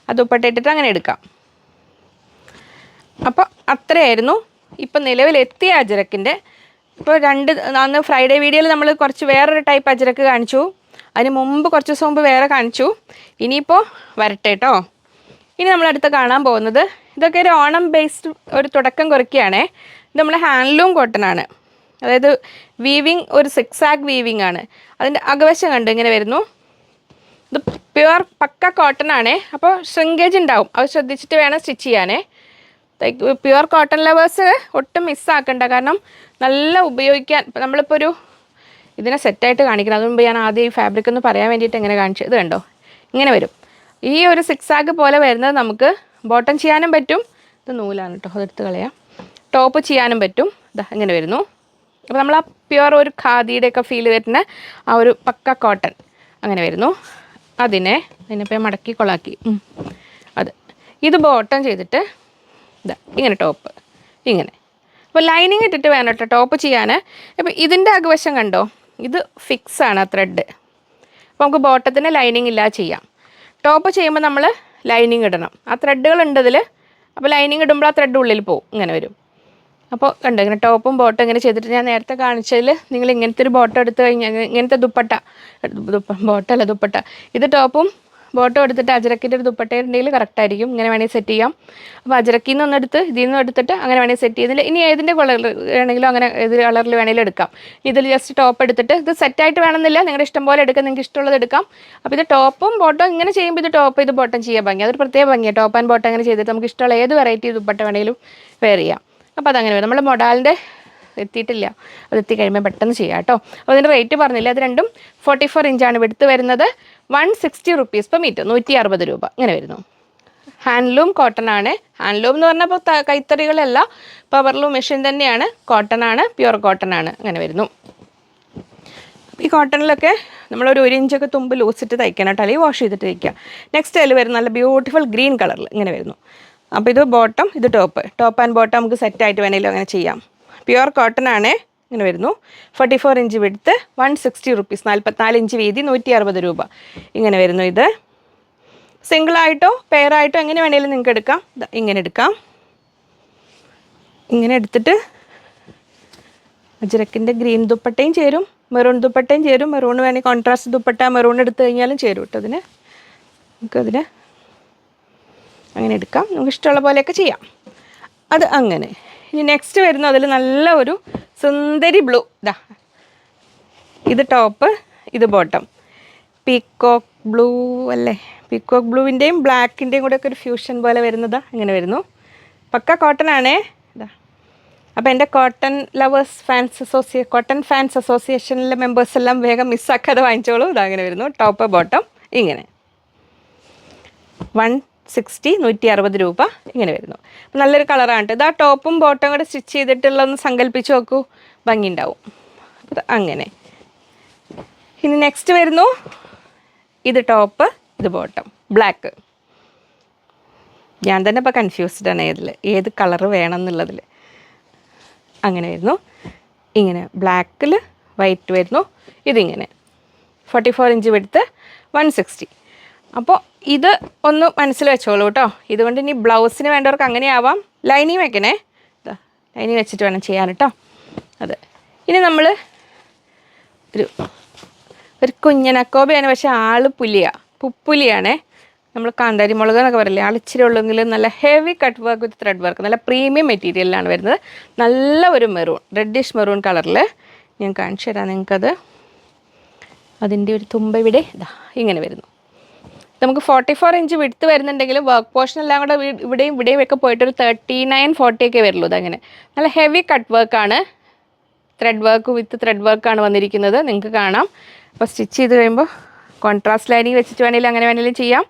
അത് ദുപ്പട്ടയിട്ടിട്ട് അങ്ങനെ എടുക്കാം. അപ്പോൾ അത്രയായിരുന്നു ഇപ്പം നിലവിലെത്തിയ അജ്രക്കിൻ്റെ. ഇപ്പോൾ അന്ന് ഫ്രൈഡേ വീഡിയോയിൽ നമ്മൾ കുറച്ച് വേറൊരു ടൈപ്പ് അജ്രക്ക് കാണിച്ചു, അതിന് മുമ്പ് കുറച്ച് ദിവസം മുമ്പ് വേറെ കാണിച്ചു. ഇനിയിപ്പോൾ വരട്ടെ കേട്ടോ. ഇനി നമ്മളടുത്ത് കാണാൻ പോകുന്നത് ഇതൊക്കെ ഒരു ഓണം ബേസ്ഡ് ഒരു തുടക്കം കുറിക്കുകയാണേ. ഇത് നമ്മൾ ഹാൻഡ്ലൂം കോട്ടൺ ആണ്, അതായത് വീവിങ് ഒരു 6 ആഗ് വീവിങ് ആണ്. അതിൻ്റെ അകവശം കണ്ട് ഇങ്ങനെ വരുന്നു. ഇത് പ്യുവർ പക്ക കോട്ടൺ ആണേ, അപ്പോൾ ഷ്രിങ്കേജ് ഉണ്ടാവും, അത് ശ്രദ്ധിച്ചിട്ട് വേണം സ്റ്റിച്ച് ചെയ്യാനേ. പ്യുവർ കോട്ടൺ ലവേഴ്സ് ഒട്ടും മിസ്സാക്കണ്ട, കാരണം നല്ല ഉപയോഗിക്കാൻ. നമ്മളിപ്പോൾ ഒരു ഇതിനെ സെറ്റായിട്ട് കാണിക്കണം, അതുമുമ്പ് ഞാൻ ആദ്യം ഈ ഫാബ്രിക് ഒന്ന് പറയാൻ വേണ്ടിയിട്ട് എങ്ങനെ കാണിച്ചു. ഇത് കണ്ടോ, ഇങ്ങനെ വരും. ഈ ഒരു 6 ആഗ് പോലെ വരുന്നത് നമുക്ക് ബോട്ടം ചെയ്യാനും പറ്റും. ഇത് നൂലാണ് കേട്ടോ, അതെടുത്ത് കളയാം. ടോപ്പ് ചെയ്യാനും പറ്റും. ഇതാ ഇങ്ങനെ വരുന്നു. അപ്പോൾ നമ്മൾ ആ പ്യുവർ ഒരു ഖാദിയുടെയൊക്കെ ഫീൽ വരുന്ന ആ ഒരു പക്ക കോട്ടൺ അങ്ങനെ വരുന്നു. അതിനിപ്പോൾ മടക്കി കൊളാക്കി അത് ഇത് ബോട്ടം ചെയ്തിട്ട് ഇതാ ഇങ്ങനെ ടോപ്പ് ഇങ്ങനെ. അപ്പോൾ ലൈനിങ് ഇട്ടിട്ട് വേണം കേട്ടോ ടോപ്പ് ചെയ്യാൻ. അപ്പോൾ ഇതിൻ്റെ അകവശം കണ്ടോ, ഇത് ഫിക്സാണ് ആ ത്രെഡ്. അപ്പോൾ നമുക്ക് ബോട്ടത്തിന് ലൈനിങ് ഇല്ലാതെ ചെയ്യാം. ടോപ്പ് ചെയ്യുമ്പോൾ നമ്മൾ ലൈനിങ് ഇടണം. ആ ത്രെഡുകൾ ഉണ്ട് ഇതിൽ. അപ്പോൾ ലൈനിങ് ഇടുമ്പോൾ ആ ത്രെഡ് ഉള്ളിൽ പോകും, ഇങ്ങനെ വരും. അപ്പോൾ കണ്ടോ, ഇങ്ങനെ ടോപ്പും ബോട്ടം ഇങ്ങനെ ചെയ്തിട്ട് ഞാൻ നേരത്തെ കാണിച്ചതിൽ നിങ്ങൾ ഇങ്ങനത്തെ ഒരു ബോട്ടം എടുത്തു കഴിഞ്ഞാൽ ഇങ്ങനത്തെ ദുപ്പട്ട ദുപ്പട്ട ഇത് ടോപ്പും ബോട്ടം എടുത്തിട്ട് അജ്രക്കിൻ്റെ ഒരു ദുപ്പട്ട ഉണ്ടെങ്കിൽ കറക്റ്റായിരിക്കും. ഇങ്ങനെ വേണമെങ്കിൽ സെറ്റ് ചെയ്യാം. അപ്പോൾ അജ്രക്കിൽ നിന്ന് ഒന്നെടുത്ത് ഇതിൽ നിന്ന് എടുത്തിട്ട് അങ്ങനെ വേണമെങ്കിൽ സെറ്റ് ചെയ്തില്ല. ഇനി ഏതിൻ്റെ കളർ വേണമെങ്കിലും അങ്ങനെ ഏത് കളറിൽ വേണമെങ്കിലും എടുക്കാം. ഇതിൽ ജസ്റ്റ് ടോപ്പ് എടുത്തിട്ട് ഇത് സെറ്റായിട്ട് വേണമെന്നില്ല, നിങ്ങളുടെ ഇഷ്ടം പോലെ എടുക്കാം, നിങ്ങൾക്ക് ഇഷ്ടമുള്ളത് എടുക്കാം. അപ്പോൾ ഇത് ടോപ്പും ബോട്ടം ഇങ്ങനെ ചെയ്യുമ്പോൾ ഇത് ടോപ്പ് ഇത് ബോട്ടം ചെയ്യാൻ ഭംഗി, അതൊരു പ്രത്യേക ഭംഗിയാണ്. ടോപ്പ് ആൻഡ് ബോട്ടം അങ്ങനെ ചെയ്തിട്ട് നമുക്ക് ഇഷ്ടമുള്ള ഏത് വെറൈറ്റി ദുപ്പട്ട വേണമെങ്കിലും വെയർ ചെയ്യാം. അപ്പോൾ അതങ്ങനെ വരും. നമ്മൾ മൊഡാലിൻ്റെ എത്തിയിട്ടില്ല, അത് എത്തിക്കഴിയുമ്പോൾ പെട്ടെന്ന് ചെയ്യാം കേട്ടോ. അപ്പോൾ അതിൻ്റെ റേറ്റ് പറഞ്ഞില്ല, അത് രണ്ടും 44 ഇഞ്ചാണ് വിടുത്ത് വരുന്നത്. 160 റുപ്പീസ് per മീറ്റർ, 160 രൂപ ഇങ്ങനെ വരുന്നു. ഹാൻഡ്ലൂം കോട്ടൺ ആണ്. ഹാൻഡ്ലൂം എന്ന് പറഞ്ഞപ്പോൾ കൈത്തറികളല്ല, പവർലൂം മെഷീൻ തന്നെയാണ്. കോട്ടൺ ആണ്, പ്യുവർ കോട്ടൺ ആണ്, അങ്ങനെ വരുന്നു. ഈ കോട്ടണിലൊക്കെ നമ്മളൊരു 1 ഇഞ്ചൊക്കെ തുമ്പ് ലൂസിട്ട് തയ്ക്കണം കേട്ടോ, അല്ലെങ്കിൽ വാഷ് ചെയ്തിട്ട് തയ്ക്കുക. നെക്സ്റ്റ് അതിൽ വരുന്ന നല്ല ബ്യൂട്ടിഫുൾ ഗ്രീൻ കളറിൽ ഇങ്ങനെ വരുന്നു. അപ്പോൾ ഇത് ബോട്ടം, ഇത് ടോപ്പ് ആൻഡ് ബോട്ടം നമുക്ക് സെറ്റായിട്ട് വേണമെങ്കിലും അങ്ങനെ ചെയ്യാം. പ്യുവർ കോട്ടൺ ആണ്. ഇങ്ങനെ വരുന്നു. 44 ഇഞ്ച് വിഡ്ത്ത്, 160 റുപ്പീസ്. 44 ഇഞ്ച് വീതി, 160 രൂപ. ഇങ്ങനെ വരുന്നു. ഇത് സിംഗിളായിട്ടോ പെയറായിട്ടോ എങ്ങനെ വേണമെങ്കിലും നിങ്ങൾക്ക് എടുക്കാം. ഇങ്ങനെ എടുക്കാം. ഇങ്ങനെ എടുത്തിട്ട് അജ്രക്കിൻ്റെ ഗ്രീൻ ദുപ്പട്ടയും ചേരും, മെറൂൺ ദുപ്പട്ടയും ചേരും. മെറൂൺ വേണമെങ്കിൽ കോൺട്രാസ്റ്റ് ദുപ്പട്ട മെറൂൺ എടുത്തു കഴിഞ്ഞാലും ചേരും കേട്ടോ. അതിന് നമുക്കതിന് അങ്ങനെ എടുക്കാം. നമുക്ക് ഇഷ്ടമുള്ള പോലെയൊക്കെ ചെയ്യാം. അത് അങ്ങനെ. ഇനി നെക്സ്റ്റ് വരുന്നു അതിൽ നല്ല ഒരു സുന്ദരി ബ്ലൂ. ഇത് ടോപ്പ്, ഇത് ബോട്ടം. പീക്കോക്ക് ബ്ലൂ അല്ലേ, പീക്കോക്ക് ബ്ലൂവിൻ്റെയും ബ്ലാക്കിൻ്റെയും കൂടെ ഒക്കെ ഒരു ഫ്യൂഷൻ പോലെ വരുന്നതാ. ഇങ്ങനെ വരുന്നു. പക്ക കോട്ടൺ ആണേ. അപ്പോൾ എൻ്റെ കോട്ടൺ ഫാൻസ് അസോസിയേഷനിലെ മെമ്പേഴ്സ് എല്ലാം വേഗം മിസ്സാക്കാതെ വാങ്ങിച്ചോളൂ. ഇതങ്ങനെ വരുന്നു. ടോപ്പ് ബോട്ടം ഇങ്ങനെ 160, 160 രൂപ. ഇങ്ങനെ വരുന്നു. അപ്പം നല്ലൊരു കളറാണ്. ഇതാ ടോപ്പും ബോട്ടം കൂടെ സ്റ്റിച്ച് ചെയ്തിട്ടുള്ളതൊന്ന് സങ്കല്പിച്ച് നോക്കൂ, ഭംഗി ഉണ്ടാവും. അപ്പം അങ്ങനെ. ഇനി നെക്സ്റ്റ് വരുന്നു ഇത് ടോപ്പ്, ഇത് ബോട്ടം, ബ്ലാക്ക്. ഞാൻ തന്നെ ഇപ്പോൾ കൺഫ്യൂസ്ഡ് ആണ് ഏത് കളറ് വേണം എന്നുള്ളതിൽ. അങ്ങനെ വരുന്നു. ഇങ്ങനെ ബ്ലാക്കിൽ വൈറ്റ് വരുന്നു. ഇതിങ്ങനെ 44 ഇഞ്ച് വിഡ്ത്ത്, 160. അപ്പോൾ ഇത് ഒന്ന് മനസ്സിൽ വെച്ചോളൂ കേട്ടോ. ഇതുകൊണ്ട് ഇനി ബ്ലൗസിന് വേണ്ടവർക്ക് അങ്ങനെ ആവാം. ലൈനിങ് വെക്കണേ. ലൈനിങ് വെച്ചിട്ട് വേണം ചെയ്യാൻ കേട്ടോ. അതെ. ഇനി നമ്മൾ ഒരു കുഞ്ഞനക്കോബയാണ്, പക്ഷേ ആള് പുപ്പുലിയാണേ. നമ്മൾ കാന്താരി മുളക് എന്നൊക്കെ പറയില്ലേ, ആളിച്ചിരി ഉള്ളെങ്കിൽ നല്ല heavy cut work with thread work, നല്ല പ്രീമിയം മെറ്റീരിയലിലാണ് വരുന്നത്. നല്ല ഒരു മെറൂൺ, റെഡിഷ് മെറൂൺ കളറിൽ ഞാൻ കാണിച്ചു തരാം നിങ്ങൾക്കത്. അതിൻ്റെ ഒരു തുമ്പ ഇവിടെ ഇങ്ങനെ വരുന്നു. നമുക്ക് 44 ഇഞ്ച് വിഡ്ത്ത് വരുന്നുണ്ടെങ്കിലും വർക്ക് പോർഷൻ എല്ലാം കൂടെ ഇവിടെയും ഒക്കെ പോയിട്ടൊരു 39, 40 ഒക്കെ വരുള്ളൂ. അതങ്ങനെ നല്ല ഹെവി കട്ട് വർക്കാണ്, ത്രെഡ് വർക്ക് വിത്ത് ത്രെഡ് വർക്കാണ് വന്നിരിക്കുന്നത്. നിങ്ങൾക്ക് കാണാം. അപ്പോൾ സ്റ്റിച്ച് ചെയ്ത് കഴിയുമ്പോൾ കോൺട്രാസ്റ്റ് ലൈനിങ് വെച്ചിട്ട് വേണമെങ്കിലും അങ്ങനെ വേണമെങ്കിലും ചെയ്യാം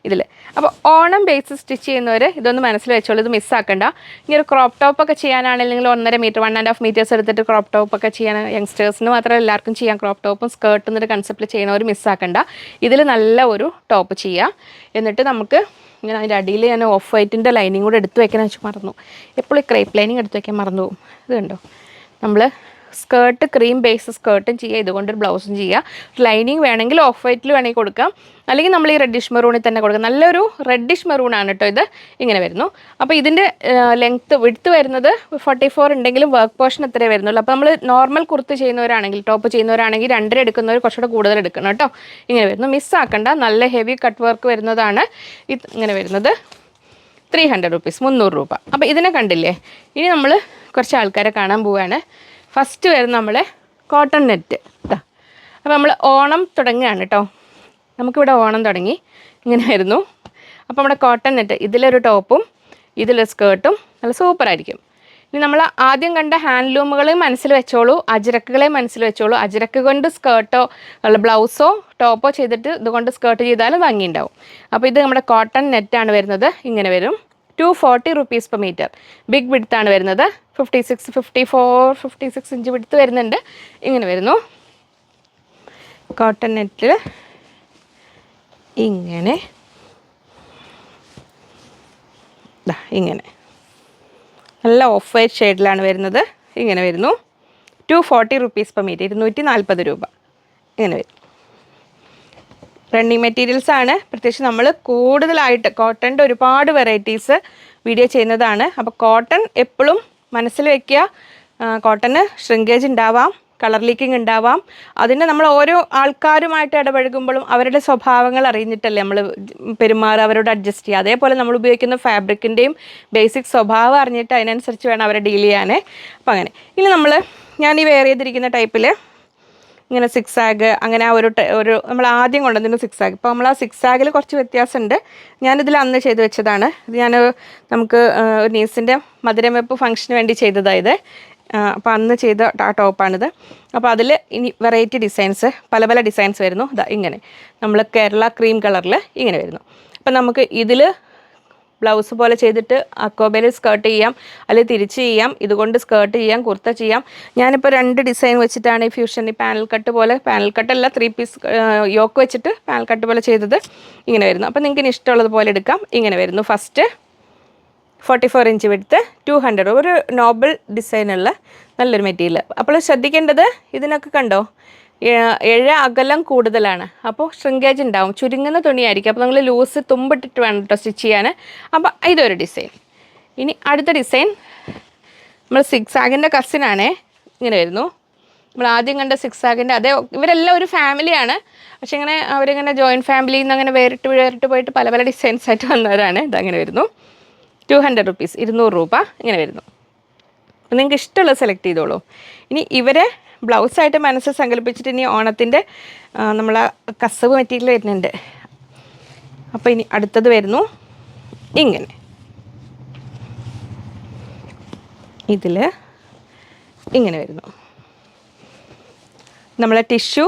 ഇതിൽ. അപ്പോൾ ഓണം ബേസ് സ്റ്റിച്ച് ചെയ്യുന്നവർ ഇതൊന്ന് മനസ്സിൽ വെച്ചോളൂ, ഇത് മിസ്സാക്കണ്ട. ഇനി ഒരു ക്രോപ്പ് ടോപ്പൊക്കെ ചെയ്യാനാണെങ്കിൽ 1.5 മീറ്റർ 1.5 മീറ്റേഴ്സ് എടുത്തിട്ട് ക്രോപ്പ് ടോപ്പൊക്കെ ചെയ്യാൻ യങ്സ്റ്റേഴ്സിന് മാത്രമല്ല എല്ലാവർക്കും ചെയ്യാം. ക്രോപ്പ് ടോപ്പും സ്കേർട്ടും എന്നൊരു കൺസെപ്റ്റിൽ ചെയ്യുന്നവർ മിസ്സാക്കണ്ട. ഇതിൽ നല്ല ഒരു ടോപ്പ് ചെയ്യുക. എന്നിട്ട് നമുക്ക് ഇങ്ങനെ അതിൻ്റെ അടിയിൽ ഞാൻ ഓഫ് വൈറ്റിൻ്റെ ലൈനിങ് കൂടെ എടുത്ത് വെക്കാൻ വെച്ച് മറന്നു. എപ്പോഴും ഈ ക്രേപ്പ് ലൈനിങ് എടുത്ത് വയ്ക്കാൻ മറന്നു പോകും. ഇത് കണ്ടോ, നമ്മൾ സ്കേർട്ട് ക്രീം ബേസ് സ്കേർട്ടും ചെയ്യുക, ഇതുകൊണ്ടൊരു ബ്ലൗസും ചെയ്യുക. ലൈനിങ് വേണമെങ്കിൽ ഓഫ് വൈറ്റിൽ വേണമെങ്കിൽ കൊടുക്കാം, അല്ലെങ്കിൽ നമ്മൾ ഈ റെഡിഷ് മെറൂണിൽ തന്നെ കൊടുക്കാം. നല്ലൊരു റെഡിഷ് മെറൂണാണ് കേട്ടോ ഇത്. ഇങ്ങനെ വരുന്നു. അപ്പോൾ ഇതിൻ്റെ വിഡ്ത്ത് വരുന്നത് 44 ഉണ്ടെങ്കിലും വർക്ക് പോർഷൻ എത്രയേ വരുന്നുള്ളൂ. അപ്പോൾ നമ്മൾ നോർമൽ കുർത്ത് ചെയ്യുന്നവരാണെങ്കിൽ, ടോപ്പ് ചെയ്യുന്നവരാണെങ്കിൽ 2.5 എടുക്കുന്നവർ കുറച്ചുകൂടെ കൂടുതൽ എടുക്കണം കേട്ടോ. ഇങ്ങനെ വരുന്നു. മിസ്സാക്കണ്ട. നല്ല ഹെവി കട്ട് വർക്ക് വരുന്നതാണ്. ഇത് ഇങ്ങനെ വരുന്നത് 300 റുപ്പീസ്, 300 രൂപ. അപ്പോൾ ഇതിനെ കണ്ടില്ലേ. ഇനി നമ്മൾ കുറച്ച് ആൾക്കാരെ കാണാൻ പോവുകയാണ്. ഫസ്റ്റ് വരുന്ന നമ്മളെ കോട്ടൺ നെറ്റ്. അപ്പോൾ നമ്മൾ ഓണം തുടങ്ങുകയാണ് കേട്ടോ. നമുക്കിവിടെ ഓണം തുടങ്ങി. ഇങ്ങനെ വരുന്നു. അപ്പോൾ നമ്മുടെ കോട്ടൺ നെറ്റ്, ഇതിലൊരു ടോപ്പും ഇതിലൊരു സ്കേർട്ടും നല്ല സൂപ്പറായിരിക്കും. ഇനി നമ്മൾ ആദ്യം കണ്ട ഹാൻഡ്ലൂമുകളെ മനസ്സിൽ വെച്ചോളൂ, അജ്രക്കുകളെ മനസ്സിൽ വെച്ചോളൂ. അജ്രക്ക് കൊണ്ട് സ്കേർട്ടോ അല്ല ബ്ലൗസോ ടോപ്പോ ചെയ്തിട്ട് ഇതുകൊണ്ട് സ്കേർട്ട് ചെയ്താലും ഭംഗിയുണ്ടാവും. അപ്പോൾ ഇത് നമ്മുടെ കോട്ടൺ നെറ്റാണ് വരുന്നത്. ഇങ്ങനെ വരും. 240 റുപ്പീസ് പെർ മീറ്റർ. ബിഗ് വിഡ്ത്താണ് വരുന്നത്. 56, 54, 56 ഇഞ്ച് വിഡ്ത്ത് വരുന്നുണ്ട്. ഇങ്ങനെ വരുന്നു. കോട്ടൺ നെറ്റിൽ ഇങ്ങനെ ഇങ്ങനെ നല്ല ഓഫ് വൈറ്റ് ഷെയ്ഡിലാണ് വരുന്നത്. ഇങ്ങനെ വരുന്നു. 240 റുപ്പീസ് പെർ മീറ്റർ, 240 രൂപ. ഇങ്ങനെ വരും. റണ്ണിങ് മെറ്റീരിയൽസ് ആണ്. പ്രത്യേകിച്ച് നമ്മൾ കൂടുതലായിട്ട് കോട്ടൻ്റെ ഒരുപാട് വെറൈറ്റീസ് വീഡിയോ ചെയ്യുന്നതാണ്. അപ്പോൾ കോട്ടൺ എപ്പോഴും മനസ്സിൽ വയ്ക്കുക. കോട്ടന് ഷ്രിങ്കേജ് ഉണ്ടാവാം, കളർ ലീക്കിംഗ് ഉണ്ടാവാം. അതിന് നമ്മൾ ഓരോ ആൾക്കാരുമായിട്ട് ഇടപഴകുമ്പോഴും അവരുടെ സ്വഭാവങ്ങൾ അറിഞ്ഞിട്ടല്ലേ നമ്മൾ പെരുമാറുക, അവരോട് അഡ്ജസ്റ്റ് ചെയ്യുക. അതേപോലെ നമ്മൾ ഉപയോഗിക്കുന്ന ഫാബ്രിക്കിൻ്റെയും ബേസിക് സ്വഭാവം അറിഞ്ഞിട്ട് അതിനനുസരിച്ച് വേണം അവരെ ഡീൽ ചെയ്യാനേ. അപ്പം അങ്ങനെ. ഇനി ഞാൻ ഈ വെയർ ചെയ്തിരിക്കുന്ന ടൈപ്പിൽ ഇങ്ങനെ സിക്സാഗ്, അങ്ങനെ ഒരു നമ്മൾ ആദ്യം കൊണ്ടുവന്നിരുന്നു സിക്സാഗ്. ഇപ്പോൾ നമ്മൾ ആ സിക്സാഗിൽ കുറച്ച് വ്യത്യാസമുണ്ട്. ഞാനിതിൽ അന്ന് ചെയ്ത് വെച്ചതാണ്. ഇത് നമുക്ക് ഒരു നീസിൻ്റെ മധുരം വെപ്പ് ഫംഗ്ഷന് വേണ്ടി ചെയ്തതായത്. അപ്പോൾ അന്ന് ചെയ്ത ആ ടോപ്പാണിത്. അപ്പോൾ അതിൽ ഇനി വെറൈറ്റി ഡിസൈൻസ്, പല ഡിസൈൻസ് വരുന്നു. ഇങ്ങനെ നമ്മൾ കേരള ക്രീം കളറിൽ ഇങ്ങനെ വരുന്നു. അപ്പം നമുക്ക് ഇതിൽ ബ്ലൗസ് പോലെ ചെയ്തിട്ട് അക്കോബയിൽ സ്കേർട്ട് ചെയ്യാം, അല്ലെങ്കിൽ തിരിച്ച് ചെയ്യാം, ഇതുകൊണ്ട് സ്കേർട്ട് ചെയ്യാം, കുർത്ത ചെയ്യാം. ഞാനിപ്പോൾ 2 ഡിസൈൻ വെച്ചിട്ടാണ് ഈ ഫ്യൂഷൻ ഈ പാനൽ കട്ട് പോലെ, പാനൽ കട്ടല്ല 3 പീസ് യോക്ക് വെച്ചിട്ട് പാനൽ കട്ട് പോലെ ചെയ്തത്. ഇങ്ങനെ വരുന്നു. അപ്പോൾ നിങ്ങൾക്ക് ഇനി ഇഷ്ടമുള്ളതുപോലെ എടുക്കാം. ഇങ്ങനെ വരുന്നു. ഫസ്റ്റ് 44 ഇഞ്ച് വിടുത്ത് 200, ഒരു നോബിൾ ഡിസൈനുള്ള നല്ലൊരു മെറ്റീരിയൽ. അപ്പോൾ ശ്രദ്ധിക്കേണ്ടത് ഇതിനൊക്കെ കണ്ടോ അകലം കൂടുതലാണ്, അപ്പോൾ ഷ്രിങ്കേജ് ഉണ്ടാവും, ചുരുങ്ങുന്ന തുണിയായിരിക്കും. അപ്പോൾ നിങ്ങൾ ലൂസ് തുമ്പിട്ടിട്ട് വേണം കേട്ടോ സ്റ്റിച്ച് ചെയ്യാൻ. അപ്പോൾ ഇതൊരു ഡിസൈൻ. ഇനി അടുത്ത ഡിസൈൻ നമ്മൾ സിക്സാഗിൻ്റെ കസിനാണേ. ഇങ്ങനെ വരുന്നു. നമ്മൾ ആദ്യം കണ്ട സിക്സാഗിൻ്റെ അതേ, ഇവരെല്ലാം ഒരു ഫാമിലിയാണ്, പക്ഷെ ഇങ്ങനെ അവരിങ്ങനെ ജോയിൻറ്റ് ഫാമിലിയിൽ നിന്ന് അങ്ങനെ വേറിട്ട് പോയിട്ട് പല പല ഡിസൈൻസ് ആയിട്ട് വന്നവരാണ്. ഇതങ്ങനെ വരുന്നു. 200 റുപ്പീസ്, 200 രൂപ ഇങ്ങനെ വരുന്നു. അപ്പോൾ നിങ്ങൾക്ക് ഇഷ്ടമുള്ളത് സെലക്ട് ചെയ്തോളൂ. ഇനി ഇവരെ ബ്ലൗസായിട്ട് മനസ്സിൽ സങ്കല്പിച്ചിട്ട് ഇനി ഓണത്തിൻ്റെ നമ്മൾ കസവ് മെറ്റീരിയൽ വരുന്നുണ്ട്. അപ്പോൾ ഇനി അടുത്തത് വരുന്നു ഇങ്ങനെ. ഇതിൽ ഇങ്ങനെ വരുന്നു. നമ്മളെ ടിഷ്യൂ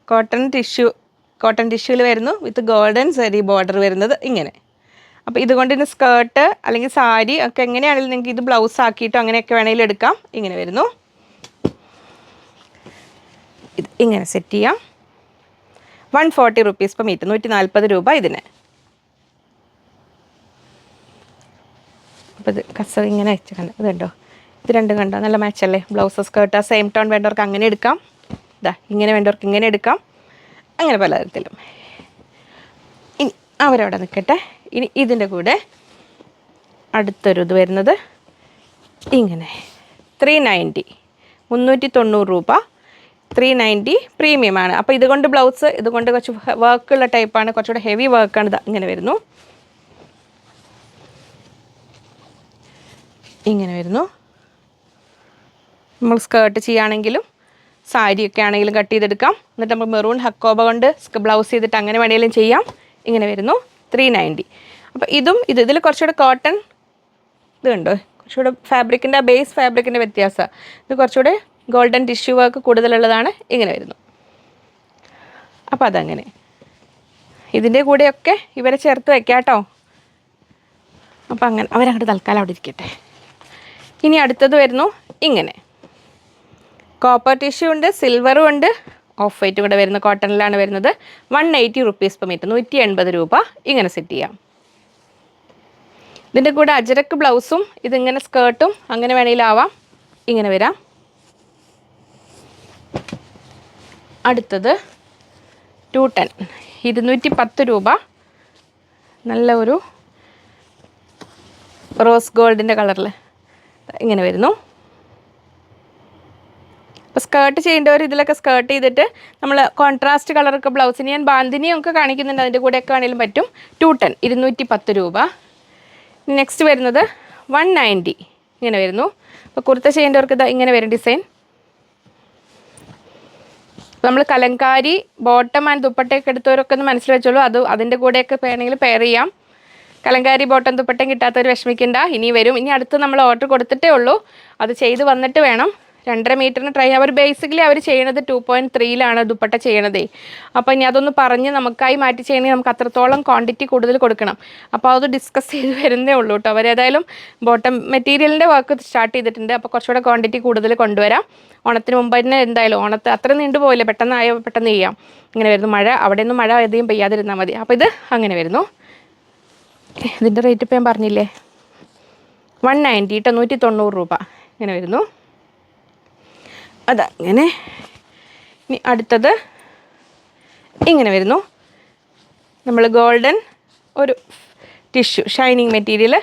കോട്ടൺ ടിഷ്യൂവിൽ വരുന്നു, വിത്ത് ഗോൾഡൻ സരി ബോർഡർ വരുന്നത് ഇങ്ങനെ. അപ്പോൾ ഇതുകൊണ്ട് ഇനി സ്കേർട്ട് അല്ലെങ്കിൽ സാരി ഒക്കെ എങ്ങനെയാണെങ്കിലും നിങ്ങൾക്ക് ഇത് ബ്ലൗസ് ആക്കിയിട്ടോ അങ്ങനെയൊക്കെ വേണമെങ്കിലും എടുക്കാം. ഇങ്ങനെ വരുന്നു. ഇത് ഇങ്ങനെ സെറ്റ് ചെയ്യാം. 140 റുപ്പീസ് പെർ മീറ്റർ, 140 രൂപ ഇതിന്. അപ്പോൾ ഇത് കസവ് ഇങ്ങനെ വെച്ച് കണ്ടോ, ഇതുണ്ടോ, ഇത് രണ്ടും കണ്ടോ നല്ല മാച്ചല്ലേ. ബ്ലൗസ് സ്കേർട്ട് സെയിം ടോൺ വേണ്ടവർക്ക് അങ്ങനെ എടുക്കാം, ഇതാ ഇങ്ങനെ വേണ്ടവർക്ക് ഇങ്ങനെ എടുക്കാം, അങ്ങനെ പലതരത്തിലും. ഇനി അവരവിടെ നിൽക്കട്ടെ. ഇനി ഇതിൻ്റെ കൂടെ അടുത്തൊരു ഇത് വരുന്നത് ഇങ്ങനെ 390, 390 രൂപ, 390 പ്രീമിയമാണ്. അപ്പോൾ ഇതുകൊണ്ട് ബ്ലൗസ്, ഇതുകൊണ്ട് കുറച്ച് വർക്കുള്ള ടൈപ്പാണ്, കുറച്ചുകൂടെ ഹെവി വർക്കാണ്. ഇത് ഇങ്ങനെ വരുന്നു. ഇങ്ങനെ വരുന്നു. നമ്മൾ സ്കേർട്ട് ചെയ്യുകയാണെങ്കിലും സാരിയൊക്കെ ആണെങ്കിലും കട്ട് ചെയ്തെടുക്കാം. എന്നിട്ട് നമ്മൾ മെറൂൺ ഹക്കോബ കൊണ്ട് ബ്ലൗസ് ചെയ്തിട്ട് അങ്ങനെ വേണമെങ്കിലും ചെയ്യാം. ഇങ്ങനെ വരുന്നു. 390. അപ്പോൾ ഇതിൽ കുറച്ചുകൂടെ കോട്ടൺ ഇത് കണ്ടോ, കുറച്ചുകൂടെ ഫാബ്രിക്കിൻ്റെ ബേസ് ഫാബ്രിക്കിൻ്റെ വ്യത്യാസമാണ്. ഇത് കുറച്ചുകൂടെ ഗോൾഡൻ ടിഷ്യൂ വർക്ക് കൂടുതലുള്ളതാണ്. ഇങ്ങനെ വരുന്നു. അപ്പോൾ അതങ്ങനെ ഇതിൻ്റെ കൂടെയൊക്കെ ഇവരെ ചേർത്ത് വെക്കാം കേട്ടോ. അപ്പോൾ അങ്ങനെ അവരങ്ങോട്ട് തൽക്കാലം അവിടെ ഇരിക്കട്ടെ. ഇനി അടുത്തത് വരുന്നു ഇങ്ങനെ. കോപ്പർ ടിഷ്യൂ ഉണ്ട്, സിൽവറും ഉണ്ട്, ഓഫ് വൈറ്റ് കൂടെ വരുന്ന കോട്ടണിലാണ് വരുന്നത്. 180 റുപ്പീസ് പെർ മീറ്റർ, 180 രൂപ ഇങ്ങനെ സെറ്റ് ചെയ്യാം. ഇതിൻ്റെ കൂടെ അജരക്ക് ബ്ലൗസും ഇതിങ്ങനെ സ്കേർട്ടും അങ്ങനെ വേണമെങ്കിലാവാം. ഇങ്ങനെ വരാം. അടുത്തത് 210, 210 രൂപ. നല്ല ഒരു റോസ് ഗോൾഡിൻ്റെ കളറിൽ ഇങ്ങനെ വരുന്നു. അപ്പോൾ സ്കേർട്ട് ചെയ്യേണ്ടവർ ഇതിലൊക്കെ സ്കേർട്ട് ചെയ്തിട്ട് നമ്മൾ കോൺട്രാസ്റ്റ് കളറൊക്കെ ബ്ലൗസിന് ഞാൻ ബാന്തിനിയും ഒക്കെ കാണിക്കുന്നുണ്ട്, അതിൻ്റെ കൂടെയൊക്കെ ആണെങ്കിലും പറ്റും. 210, 210 രൂപ. നെക്സ്റ്റ് വരുന്നത് 190 ഇങ്ങനെ വരുന്നു. അപ്പോൾ കുർത്ത ചെയ്യേണ്ടവർക്ക് ഇതാ ഇങ്ങനെ വരും ഡിസൈൻ. നമ്മൾ കലങ്കാരി ബോട്ടം ആൻഡ് ദുപ്പട്ടയൊക്കെ എടുത്തവരൊക്കെ ഒന്ന് മനസ്സിൽ വെച്ചോളൂ. അതിൻ്റെ കൂടെയൊക്കെ വേണമെങ്കിൽ പെയർ ചെയ്യാം. കലങ്കാരി ബോട്ടം ദുപ്പട്ടയും കിട്ടാത്തവർ വിഷമിക്കേണ്ട, ഇനി വരും. ഇനി അടുത്ത് നമ്മൾ ഓർഡർ കൊടുത്തിട്ടേ ഉള്ളൂ, അത് ചെയ്ത് വന്നിട്ട് വേണം. 2.5 മീറ്ററിന് ട്രൈ അവർ ബേസിക്കലി അവർ ചെയ്യണത് 2.3 ദുപ്പട്ട ചെയ്യണതേ. അപ്പോൾ ഇനി അതൊന്ന് പറഞ്ഞ് നമുക്കായി മാറ്റി ചെയ്യണമെങ്കിൽ നമുക്ക് അത്രത്തോളം ക്വാണ്ടിറ്റി കൂടുതൽ കൊടുക്കണം. അപ്പോൾ അത് ഡിസ്കസ് ചെയ്ത് വരുന്നേ ഉള്ളൂ കേട്ടോ. അവരേതായാലും ബോട്ടം മെറ്റീരിയലിൻ്റെ വർക്ക് സ്റ്റാർട്ട് ചെയ്തിട്ടുണ്ട്. അപ്പോൾ കുറച്ചുകൂടെ ക്വാണ്ടിറ്റി കൂടുതൽ കൊണ്ടുവരാം. ഓണത്തിന് മുമ്പ് തന്നെ എന്തായാലും ഓണത്ത് അത്ര നീണ്ടു പോയില്ല, പെട്ടെന്ന് ചെയ്യാം. ഇങ്ങനെ വരുന്നു. മഴ അവിടെ ഒന്നും മഴ അധികം പെയ്യാതിരുന്നാൽ മതി. അപ്പോൾ ഇത് അങ്ങനെ വരുന്നു. ഇതിൻ്റെ റേറ്റ് ഇപ്പോൾ ഞാൻ പറഞ്ഞില്ലേ, 190 കേട്ടോ, 190 രൂപ ഇങ്ങനെ വരുന്നു. അതങ്ങനെ. ഇനി അടുത്തത് ഇങ്ങനെ വരുന്നു. നമ്മൾ ഗോൾഡൻ ഒരു ടിഷ്യൂ ഷൈനിങ് മെറ്റീരിയൽ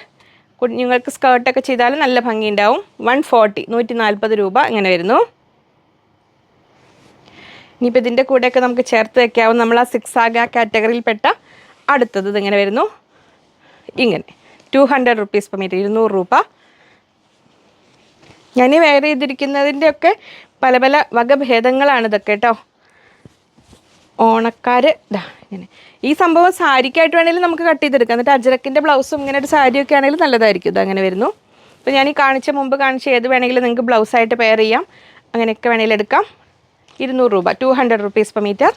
കുഞ്ഞുങ്ങൾക്ക് സ്കേർട്ടൊക്കെ ചെയ്താലും നല്ല ഭംഗിയുണ്ടാവും. 140, 140 രൂപ ഇങ്ങനെ വരുന്നു. ഇനിയിപ്പോൾ ഇതിൻ്റെ കൂടെയൊക്കെ നമുക്ക് ചേർത്ത് വയ്ക്കാവും. നമ്മൾ ആ 6 ആഗ കാറ്റഗറിയിൽപ്പെട്ട അടുത്തത് ഇതിങ്ങനെ വരുന്നു. ഇങ്ങനെ 200 റുപ്പീസ് പെർ മീറ്റർ, 200 രൂപ. ഞാൻ വെയർ ചെയ്തിരിക്കുന്നതിൻ്റെ ഒക്കെ പല പല വകഭേദങ്ങളാണ് ഇതൊക്കെ കേട്ടോ. ഓണക്കാർ ഇതാ ഇങ്ങനെ. ഈ സംഭവം സാരിക്കായിട്ട് വേണമെങ്കിലും നമുക്ക് കട്ട് ചെയ്തെടുക്കാം. എന്നിട്ട് അജരക്കിൻ്റെ ബ്ലൗസും ഇങ്ങനെ ഒരു സാരിയൊക്കെ ആണെങ്കിലും നല്ലതായിരിക്കും. ഇത് അങ്ങനെ വരുന്നു. അപ്പോൾ ഞാൻ ഈ മുമ്പ് കാണിച്ച ഏത് വേണമെങ്കിലും നിങ്ങൾക്ക് ബ്ലൗസായിട്ട് പെയർ ചെയ്യാം. അങ്ങനെയൊക്കെ വേണമെങ്കിലും എടുക്കാം. 200 രൂപ, 200 റുപ്പീസ് പെർ മീറ്റർ.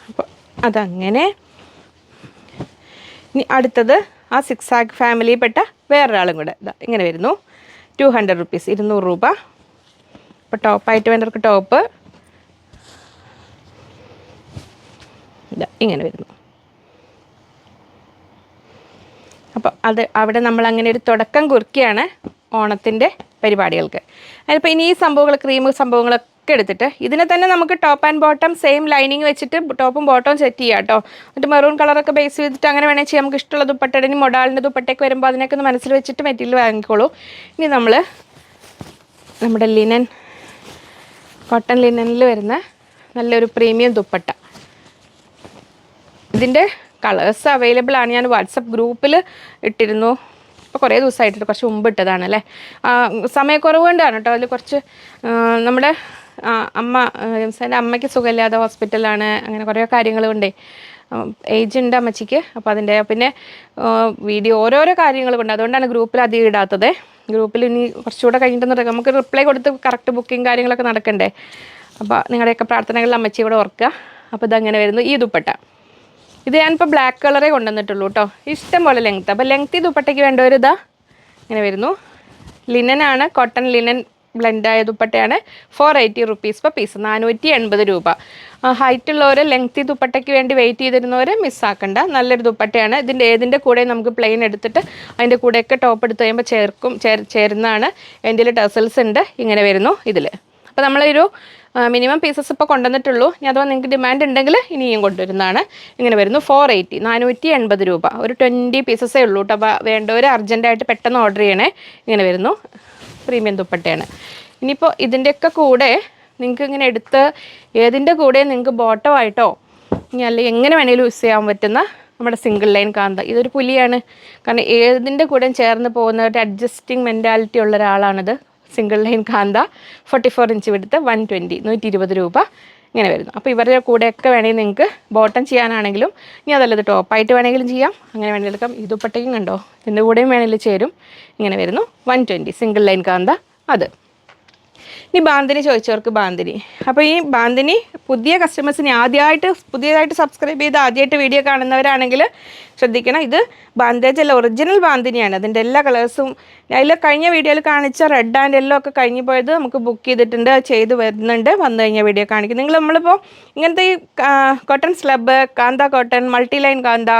അപ്പോൾ അതങ്ങനെ. ഇനി അടുത്തത് ആ 6 ആഗ് ഫാമിലിയിൽപ്പെട്ട വേറൊരാളും കൂടെ ഇതാ ഇങ്ങനെ വരുന്നു. 200 റുപ്പീസ്, 200 രൂപ. ഇപ്പോൾ ടോപ്പായിട്ട് വേണ്ടവർക്ക് ടോപ്പ് ഇതാ ഇങ്ങനെ വരുന്നു. അപ്പോൾ അവിടെ നമ്മൾ അങ്ങനെ ഒരു തുടക്കം കുറിക്കുകയാണ് ഓണത്തിൻ്റെ പരിപാടികൾക്ക്. അതിപ്പോൾ ഇനി ഈ സംഭവങ്ങൾ ക്രീം സംഭവങ്ങളൊക്കെ എടുത്തിട്ട് ഇതിനെ തന്നെ നമുക്ക് top and bottom same lining വെച്ചിട്ട് ടോപ്പും ബോട്ടവും സെറ്റ് ചെയ്യാം കേട്ടോ. എന്നിട്ട് മെറൂൺ കളറൊക്കെ ബേസ് ചെയ്തിട്ട് അങ്ങനെ വേണമെങ്കിൽ ചെയ്യാം. നമുക്ക് ഇഷ്ടമുള്ള ദുപ്പട്ട, ഇനി മൊഡാളിൻ്റെ ദുപ്പട്ടയൊക്കെ വരുമ്പോൾ അതിനൊക്കെ ഒന്ന് മനസ്സിൽ വെച്ചിട്ട് മെറ്റീരിയൽ വാങ്ങിക്കോളൂ. ഇനി നമ്മൾ നമ്മുടെ ലിനൻ, കോട്ടൺ ലിനനിൽ വരുന്ന നല്ലൊരു പ്രീമിയം ദുപ്പട്ട, ഇതിൻ്റെ കളേഴ്സ് അവൈലബിൾ ആണ്. ഞാൻ വാട്സപ്പ് ഗ്രൂപ്പിൽ ഇട്ടിരുന്നു. ഇപ്പോൾ കുറേ ദിവസമായിട്ട്, കുറച്ച് മുമ്പ് ഇട്ടതാണ് അല്ലേ. സമയക്കുറവ് കൊണ്ടാണ് കേട്ടോ. അതിൽ കുറച്ച് നമ്മുടെ എൻ്റെ അമ്മയ്ക്ക് സുഖമില്ലാതെ ഹോസ്പിറ്റലാണ്, അങ്ങനെ കുറേ കാര്യങ്ങൾ കൊണ്ടേ ഏജ് ഉണ്ട് അമ്മച്ചിക്ക്. അപ്പോൾ അതിൻ്റെ പിന്നെ വീഡിയോ ഓരോരോ കാര്യങ്ങൾ കൊണ്ട് അതുകൊണ്ടാണ് ഗ്രൂപ്പിൽ അധികം ഇടാത്തത്. ഗ്രൂപ്പിൽ ഇനി കുറച്ചുകൂടെ കഴിഞ്ഞിട്ട് നമുക്ക് റിപ്ലൈ കൊടുത്ത് കറക്റ്റ് ബുക്കിംഗ് കാര്യങ്ങളൊക്കെ നടക്കണ്ടേ. അപ്പോൾ നിങ്ങളുടെയൊക്കെ പ്രാർത്ഥനകളിൽ അമ്മച്ചി കൂടെ ഓർക്കുക. അപ്പോൾ ഇതങ്ങനെ വരുന്നു. ഈ ദുപ്പട്ട ഇത് ഞാനിപ്പോൾ ബ്ലാക്ക് കളറേ കൊണ്ടുവന്നിട്ടുള്ളൂ കേട്ടോ. ഇഷ്ടം പോലെ ലെങ്ത്ത്. അപ്പോൾ ലെങ്ത്ത് ദുപ്പട്ടയ്ക്ക് വേണ്ടവർ ഇതാ ഇങ്ങനെ വരുന്നു. ലിനനാണ്, കോട്ടൺ ലിനൻ ബ്ലെൻഡായ ദുപ്പട്ടയാണ്. 480 റുപ്പീസ് പെർ പീസ്, 480 രൂപ. ഹൈറ്റ് ഉള്ളവർ ലെങ്ത്തി ദുപ്പട്ടയ്ക്ക് വേണ്ടി വെയിറ്റ് ചെയ്തിരുന്നവർ മിസ്സാക്കണ്ട. നല്ലൊരു ദുപ്പട്ടയാണ്. ഏതിൻ്റെ കൂടെ നമുക്ക് പ്ലെയിൻ എടുത്തിട്ട് അതിൻ്റെ കൂടെയൊക്കെ ടോപ്പ് എടുത്ത് കഴിയുമ്പോൾ ചേരുന്നതാണ്. എൻ്റെ ടെസൽസ് ഉണ്ട്. ഇങ്ങനെ വരുന്നു ഇതിൽ. അപ്പോൾ നമ്മളൊരു മിനിമം പീസസ് ഇപ്പോൾ കൊണ്ടുവന്നിട്ടുള്ളൂ. ഇനി അഥവാ നിങ്ങൾക്ക് ഡിമാൻഡ് ഉണ്ടെങ്കിൽ ഇനിയും കൊണ്ടുവരുന്നതാണ്. ഇങ്ങനെ വരുന്നു. 480, 480 രൂപ. ഒരു 20 പീസസേ ഉള്ളൂ കേട്ടോ. അപ്പോൾ വേണ്ടവർ അർജൻറ്റായിട്ട് പെട്ടെന്ന് ഓർഡർ ചെയ്യണേ. ഇങ്ങനെ വരുന്നു. പ്രീമിയം ദുപ്പട്ടയാണ്. ഇനിയിപ്പോൾ ഇതിൻ്റെയൊക്കെ കൂടെ നിങ്ങൾക്ക് ഇങ്ങനെ എടുത്ത് ഏതിൻ്റെ കൂടെ നിങ്ങൾക്ക് ബോട്ടം ആയിട്ടോ ഇനി അല്ലെങ്കിൽ എങ്ങനെ വേണമെങ്കിലും യൂസ് ചെയ്യാൻ പറ്റുന്ന നമ്മുടെ സിംഗിൾ ലൈൻ കാന്ത. ഇതൊരു പുലിയാണ്. കാരണം ഏതിൻ്റെ കൂടെ ചേർന്ന് പോകുന്ന ഒരു അഡ്ജസ്റ്റിംഗ് മെൻറ്റാലിറ്റി ഉള്ള ഒരാളാണിത്. സിംഗിൾ ലൈൻ കാന്ത 44 ഇഞ്ച് വിടുത്ത് 120 രൂപ ഇങ്ങനെ വരുന്നു. അപ്പോൾ ഇവരുടെ കൂടെയൊക്കെ വേണമെങ്കിൽ നിങ്ങൾക്ക് ബോട്ടം ചെയ്യാനാണെങ്കിലും ഇനി അതല്ലത് ടോപ്പായിട്ട് വേണമെങ്കിലും ചെയ്യാം. അങ്ങനെ വേണമെങ്കിൽ എടുക്കാം. ഈ ദുപ്പട്ടയും കണ്ടോ, ഇതിൻ്റെ കൂടെയും വേണമെങ്കിൽ ചേരും. ഇങ്ങനെ വരുന്നു. 120 സിംഗിൾ ലൈൻ കാന്ത. അത് ഇനി ബാന്തിനി ചോദിച്ചവർക്ക് ബാന്തിനി. അപ്പോൾ ഈ ബാന്തിനി പുതിയ കസ്റ്റമേഴ്സിന് പുതിയതായിട്ട് സബ്സ്ക്രൈബ് ചെയ്ത് ആദ്യമായിട്ട് വീഡിയോ കാണുന്നവരാണെങ്കിൽ ശ്രദ്ധിക്കണം. ഇത് ബാന്ദേജ് അല്ല, ഒറിജിനൽ ബാന്തിനിയാണ്. അതിൻ്റെ എല്ലാ കളേഴ്സും അതിൽ കഴിഞ്ഞ വീഡിയോയിൽ കാണിച്ച റെഡ് ആൻഡ് യെല്ലോ ഒക്കെ കഴിഞ്ഞു പോയത് നമുക്ക് ബുക്ക് ചെയ്തിട്ടുണ്ട്, ചെയ്ത് വരുന്നുണ്ട്. വന്നു കഴിഞ്ഞാൽ വീഡിയോ കാണിക്കും. നമ്മളിപ്പോൾ ഇങ്ങനത്തെ ഈ കോട്ടൺ സ്ലബ്, കാന്ത കോട്ടൺ, മൾട്ടി ലൈൻ കാന്ത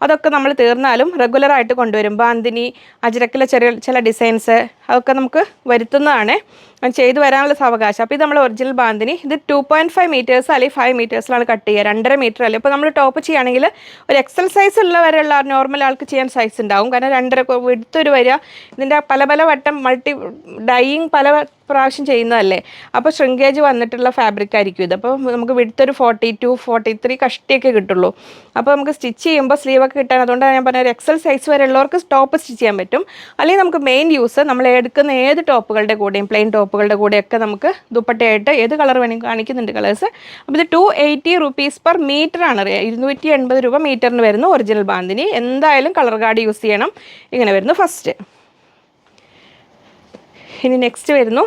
അതൊക്കെ നമ്മൾ തീർന്നാലും റെഗുലറായിട്ട് കൊണ്ടുവരും. ബാന്തിനി, അജ്രക്കിലെ ചില ഡിസൈൻസ് അതൊക്കെ നമുക്ക് വരുത്തുന്നതാണ്. ചെയ്തു വരാനുള്ള സാവകാശം. അപ്പോൾ ഇത് നമ്മൾ ഒറിജിനൽ ബാന്തിനി. ഇത് 2.5 മീറ്റേഴ്സ് അല്ലെങ്കിൽ 5 മീറ്റേഴ്സിലാണ് കട്ട് ചെയ്യുക. 2.5 മീറ്റർ അല്ലേ. അപ്പോൾ നമ്മൾ ടോപ്പ് ചെയ്യുകയാണെങ്കിൽ ഒരു എക്സൽ സൈസ് ഉള്ള വരെയുള്ള നോർമൽ ആൾക്ക് ചെയ്യാൻ സൈസ് ഉണ്ടാവും. കാരണം 2.5 വിടുത്തൊരു വരിക. ഇതിൻ്റെ പല വട്ടം ഡൈയിങ് പല പ്രാവശ്യം ചെയ്യുന്നതല്ലേ. അപ്പോൾ ഷ്രിങ്കേജ് വന്നിട്ടുള്ള ഫാബ്രിക് ആയിരിക്കും ഇത്. അപ്പോൾ നമുക്ക് വിടുത്തൊരു 42, 43 കഷ്ടിയൊക്കെ കിട്ടുള്ളൂ. അപ്പോൾ നമുക്ക് സ്റ്റിച്ച് ചെയ്യുമ്പോൾ സ്ലീവൊക്കെ കിട്ടാൻ, അതുകൊണ്ടാണ് ഞാൻ പറഞ്ഞത് എക്സൽ സൈസ് വരെ ഉള്ളവർക്ക് ടോപ്പ് സ്റ്റിച്ച് ചെയ്യാൻ പറ്റും. അല്ലെങ്കിൽ നമുക്ക് മെയിൻ യൂസ് നമ്മൾ എടുക്കുന്ന ഏത് ടോപ്പുകളുടെ കൂടെയും പ്ലെയിൻ ടോപ്പുകളുടെ കൂടെയൊക്കെ നമുക്ക് ദുപ്പട്ടയായിട്ട് ഏത് കളർ വേണമെങ്കിൽ കാണിക്കുന്നുണ്ട് കളേഴ്സ്. അപ്പോൾ ഇത് 280 റുപ്പീസ് പെർ മീറ്റർ ആണ്. 280 രൂപ മീറ്ററിന് വരുന്നു ഒറിജിനൽ ബാന്തിനി. എന്തായാലും കളർ കാർഡ് യൂസ് ചെയ്യണം. ഇങ്ങനെ വരുന്നു ഫസ്റ്റ്. ഇനി നെക്സ്റ്റ് വരുന്നു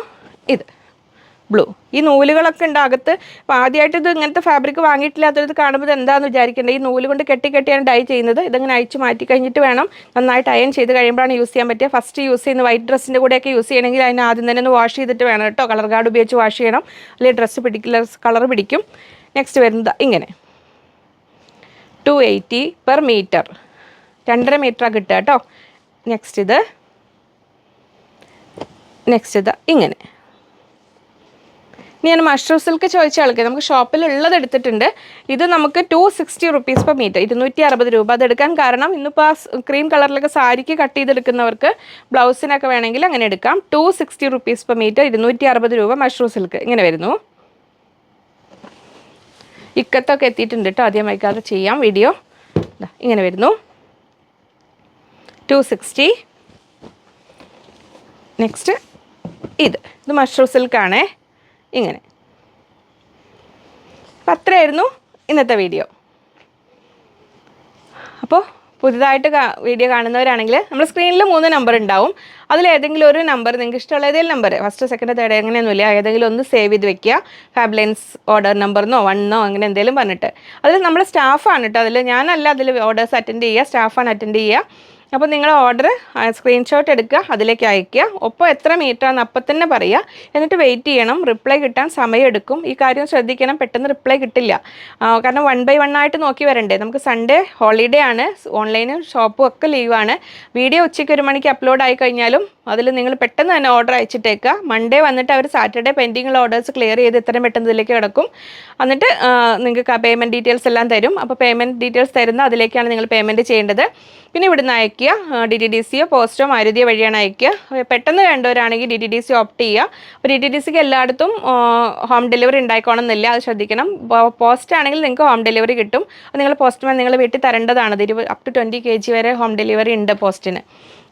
ഇത് ബ്ലൂ. ഈ നൂലുകളൊക്കെ ഉണ്ട് അകത്ത്. അപ്പോൾ ആദ്യമായിട്ട് ഇത് ഇങ്ങനത്തെ ഫാബ്രിക് വാങ്ങിയിട്ടില്ലാത്തത് കാണുമ്പോൾ എന്താണെന്ന് വിചാരിക്കേണ്ടത്. ഈ നൂല് കൊണ്ട് കെട്ടിയാണ് ഡൈ ചെയ്യുന്നത്. ഇതങ്ങനെ അയച്ച് മാറ്റി കഴിഞ്ഞിട്ട് വേണം നന്നായിട്ട് അയൺ ചെയ്ത് കഴിയുമ്പോഴാണ് യൂസ് ചെയ്യാൻ പറ്റുക. ഫസ്റ്റ് യൂസ് ചെയ്യുന്ന വൈറ്റ് ഡ്രസ്സിൻ്റെ കൂടെയൊക്കെ യൂസ് ചെയ്യണമെങ്കിൽ അതിന് ആദ്യം തന്നെ ഒന്ന് വാഷ് ചെയ്തിട്ട് വേണം കേട്ടോ. കളർ കാർഡ് ഉപയോഗിച്ച് വാഷ് ചെയ്യണം, അല്ലെങ്കിൽ ഡ്രസ്സ് കളർ പിടിക്കും. നെക്സ്റ്റ് വരുന്നത് ഇങ്ങനെ 280 പെർ മീറ്റർ, 2.5 മീറ്ററാണ് കിട്ടുക കേട്ടോ. നെക്സ്റ്റ് ഇത് ഇങ്ങനെ. ഞാൻ മഷ്റൂം സിൽക്ക് ചോദിച്ച ആൾക്ക് നമുക്ക് ഷോപ്പിലുള്ളത് എടുത്തിട്ടുണ്ട്. ഇത് നമുക്ക് 260 റുപ്പീസ് പെർ മീറ്റർ, 260 രൂപ. അതെടുക്കാൻ കാരണം ഇന്നിപ്പോൾ ആ ക്രീം കളറിലൊക്കെ സാരിക്ക് കട്ട് ചെയ്തെടുക്കുന്നവർക്ക് ബ്ലൗസിനൊക്കെ വേണമെങ്കിൽ അങ്ങനെ എടുക്കാം. 260 റുപ്പീസ് പെർ മീറ്റർ, 260 രൂപ മഷ്റൂം സിൽക്ക്. ഇങ്ങനെ വരുന്നു. ഇക്കത്തൊക്കെ എത്തിയിട്ടുണ്ട് കേട്ടോ. ആദ്യം വൈകാതെ ചെയ്യാം വീഡിയോ. ഇങ്ങനെ വരുന്നു 260. നെക്സ്റ്റ് ഇത് മഷ്റൂം സിൽക്കാണേ. ഇങ്ങനെ. അപ്പം അത്രയായിരുന്നു ഇന്നത്തെ വീഡിയോ. അപ്പോൾ പുതുതായിട്ട് വീഡിയോ കാണുന്നവരാണെങ്കിൽ നമ്മൾ സ്ക്രീനിൽ 3 നമ്പർ ഉണ്ടാവും. അതിലേതെങ്കിലും ഒരു നമ്പർ, നിങ്ങൾക്ക് ഇഷ്ടമുള്ള ഏതെങ്കിലും നമ്പർ, ഫസ്റ്റ് സെക്കൻഡ് തേർഡ് അങ്ങനെയൊന്നുമില്ല, ഏതെങ്കിലും ഒന്ന് സേവ് ചെയ്ത് വെക്കുക. ഫാബ്ലൈൻസ് ഓർഡർ നമ്പറിനോ 1 അങ്ങനെ എന്തെങ്കിലും പറഞ്ഞിട്ട്. അതിൽ നമ്മൾ സ്റ്റാഫാണ് കേട്ടോ, അതിൽ ഞാനല്ല അതിൽ ഓർഡേഴ്സ് അറ്റൻഡ് ചെയ്യുക, സ്റ്റാഫാണ് അറ്റൻഡ് ചെയ്യുക. അപ്പോൾ നിങ്ങൾ ഓർഡർ സ്ക്രീൻഷോട്ട് എടുക്കുക, അതിലേക്ക് അയയ്ക്കുക. ഒപ്പം എത്ര മീറ്ററാണെന്ന് അപ്പം തന്നെ പറയുക. എന്നിട്ട് വെയിറ്റ് ചെയ്യണം, റിപ്ലൈ കിട്ടാൻ സമയമെടുക്കും. ഈ കാര്യം ശ്രദ്ധിക്കണം, പെട്ടെന്ന് റിപ്ലൈ കിട്ടില്ല. കാരണം 1 by 1 ആയിട്ട് നോക്കി വരണ്ടേ. നമുക്ക് സൺഡേ ഹോളിഡേ ആണ്, ഓൺലൈനും ഷോപ്പും ഒക്കെ ലീവാണ്. വീഡിയോ ഉച്ചയ്ക്ക് 1 മണിക്ക് അപ്ലോഡ് ആയി കഴിഞ്ഞാലും അതിൽ നിങ്ങൾ പെട്ടെന്ന് തന്നെ ഓർഡർ അയച്ചിട്ടേക്കുക. മൺഡേ വന്നിട്ട് അവർ സാറ്റർഡേ പെൻഡിങ്ങുള്ള ഓർഡേഴ്സ് ക്ലിയർ ചെയ്ത് എത്രയും പെട്ടെന്ന് ഇതിലേക്ക് കിടക്കും. എന്നിട്ട് നിങ്ങൾക്ക് പേയ്മെൻറ്റ് ഡീറ്റെയിൽസ് എല്ലാം തരും. അപ്പോൾ പേയ്മെൻറ്റ് ഡീറ്റെയിൽസ് തരുന്ന അതിലേക്കാണ് നിങ്ങൾ പേയ്മെൻറ്റ് ചെയ്യേണ്ടത്. പിന്നെ ഇവിടുന്ന് അയക്കുക, DTDCയോ പോസ്റ്റോ മാരുതിയോ വഴിയാണ് അയക്കുക. പെട്ടെന്ന് വേണ്ടവരാണെങ്കിൽ DTDC ഓപ്റ്റ് ചെയ്യുക. അപ്പോൾ DTDCക്ക് എല്ലായിടത്തും ഹോം ഡെലിവറി ഉണ്ടായിക്കോണമെന്നില്ല, അത് ശ്രദ്ധിക്കണം. പോസ്റ്റ് ആണെങ്കിൽ നിങ്ങൾക്ക് ഹോം ഡെലിവറി കിട്ടും. അത് നിങ്ങൾ പോസ്റ്റ്മാൻ നിങ്ങൾ വീട്ടിൽ തരേണ്ടതാണ്. up to 20 kg വരെ ഹോം ഡെലിവറി ഉണ്ട് പോസ്റ്റിന്.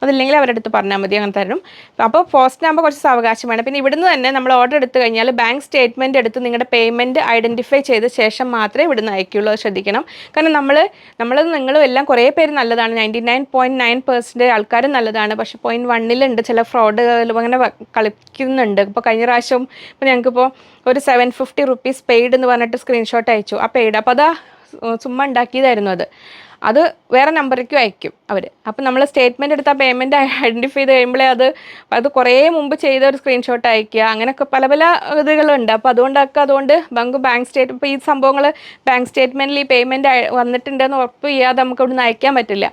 അതില്ലെങ്കിൽ അവരുടെ അടുത്ത് പറഞ്ഞാൽ മതി, അങ്ങനെ തരും. അപ്പോൾ പോസ്റ്റിനാകുമ്പോൾ കുറച്ച് സാവകാശം വേണം. പിന്നെ ഇവിടുന്ന് തന്നെ നമ്മൾ ഓർഡർ എടുത്തു കഴിഞ്ഞാൽ ബാങ്ക് സ്റ്റേറ്റ്മെൻറ്റ് എടുത്ത് നിങ്ങളുടെ പേയ്മെൻറ്റ് ഐഡൻറ്റിഫൈ ചെയ്ത ശേഷം മാത്രമേ ഇവിടുന്ന് അയക്കുകയുള്ളൂ, അത് ശ്രദ്ധിക്കണം. കാരണം നിങ്ങളും എല്ലാം കുറേ പേര് നല്ലതാണ്, 99.9% ആൾക്കാരും നല്ലതാണ്. പക്ഷേ 0.1 ചില ഫ്രോഡുകൾ അങ്ങനെ കളിക്കുന്നുണ്ട്. ഇപ്പോൾ കഴിഞ്ഞ പ്രാവശ്യം ഇപ്പോൾ ഞങ്ങൾക്കിപ്പോൾ ഒരു 750 rupees പെയ്ഡ് എന്ന് പറഞ്ഞിട്ട് സ്ക്രീൻഷോട്ട് അയച്ചു. ആ പെയ്ഡ് അപ്പോൾ അതാ ചുമ്മാ ഉണ്ടാക്കിയതായിരുന്നു. അത് വേറെ നമ്പറിലേക്കും അയക്കും അവർ. അപ്പോൾ നമ്മൾ സ്റ്റേറ്റ്മെൻറ്റ് എടുത്താൽ പേയ്മെൻറ്റ് ഐഡൻറ്റിഫൈ ചെയ്ത് കഴിയുമ്പോഴേ അത് കുറേ മുമ്പ് ചെയ്ത ഒരു സ്ക്രീൻഷോട്ട് അയക്കുക, അങ്ങനെയൊക്കെ പല ഇതുകളുണ്ട്. അപ്പോൾ അതുകൊണ്ട് ബാങ്ക് സ്റ്റേറ്റ് ഇപ്പോൾ ഈ സംഭവങ്ങൾ ബാങ്ക് സ്റ്റേറ്റ്മെൻറ്റിൽ ഈ പേയ്മെൻറ്റ് വന്നിട്ടുണ്ടെന്ന് ഉറപ്പ് ചെയ്യാതെ നമുക്ക് ഇവിടുന്ന് അയക്കാൻ പറ്റില്ല.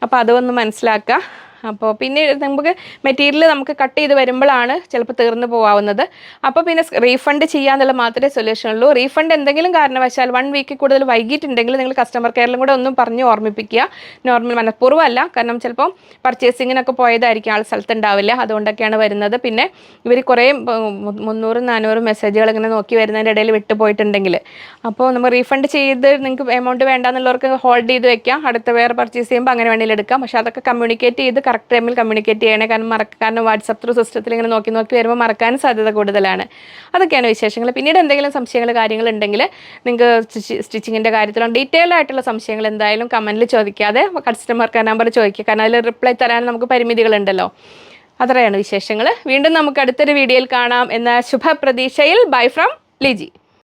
അപ്പോൾ അതൊന്ന് മനസ്സിലാക്കുക. അപ്പോൾ പിന്നെ നമുക്ക് മെറ്റീരിയൽ നമുക്ക് കട്ട് ചെയ്ത് വരുമ്പോഴാണ് ചിലപ്പോൾ തീർന്നു പോകാവുന്നത്. അപ്പോൾ പിന്നെ റീഫണ്ട് ചെയ്യാന്നുള്ള മാത്രമേ സൊല്യൂഷൻ ഉള്ളൂ. റീഫണ്ട് എന്തെങ്കിലും കാരണവശാൽ 1 വീക്ക് കൂടുതൽ വൈകിട്ടുണ്ടെങ്കിൽ നിങ്ങൾ കസ്റ്റമർ കെയറിലും കൂടെ ഒന്നും പറഞ്ഞ് ഓർമ്മിപ്പിക്കുക. നോർമൽ മനഃപൂർവ്വമല്ല, കാരണം ചിലപ്പം പർച്ചേസിങ്ങിനൊക്കെ പോയതായിരിക്കും, ആൾ സ്ഥലത്തുണ്ടാവില്ല, അതുകൊണ്ടൊക്കെയാണ് വരുന്നത്. പിന്നെ ഇവർ കുറേ 300-400 മെസ്സേജുകൾ ഇങ്ങനെ നോക്കി വരുന്നതിൻ്റെ ഇടയിൽ വിട്ടുപോയിട്ടുണ്ടെങ്കിൽ അപ്പോൾ നമ്മൾ റീഫണ്ട് ചെയ്ത് നിങ്ങൾക്ക് എമൗണ്ട് വേണ്ടാന്നുള്ളവർക്ക് ഹോൾഡ് ചെയ്ത് വെക്കാം, അടുത്ത വേറെ പർച്ചേസ് ചെയ്യുമ്പോൾ അങ്ങനെ വേണമെങ്കിൽ എടുക്കാം. പക്ഷേ അതൊക്കെ കമ്മ്യൂണിക്കേറ്റ് ചെയ്ത് കറക്റ്റ് ടൈമിൽ കമ്മ്യൂണിക്കേറ്റ് ചെയ്യണേ. കാരണം വാട്സപ്പ് ത്രൂ സിസ്റ്റത്തിൽ ഇങ്ങനെ നോക്കി വരുമ്പോൾ മറക്കാൻ സാധ്യത കൂടുതലാണ്. അതൊക്കെയാണ് വിശേഷങ്ങൾ. പിന്നീട് എന്തെങ്കിലും സംശയങ്ങൾ കാര്യങ്ങളുണ്ടെങ്കിൽ നിങ്ങൾക്ക് സ്റ്റിച്ചിങ്ങിൻ്റെ കാര്യത്തിലും ഡീറ്റെയിൽ ആയിട്ടുള്ള സംശയങ്ങൾ എന്തായാലും കമൻറ്റിൽ ചോദിക്കാതെ കസ്റ്റമർ കെയർ നമ്പർ ചോദിക്കുക. കാരണം അതിൽ റിപ്ലൈ തരാൻ നമുക്ക് പരിമിതികളുണ്ടല്ലോ. അത്രയാണ് വിശേഷങ്ങൾ. വീണ്ടും നമുക്ക് അടുത്തൊരു വീഡിയോയിൽ കാണാം എന്ന ശുഭപ്രതീക്ഷയിൽ ബൈ ഫ്രം ലിജി.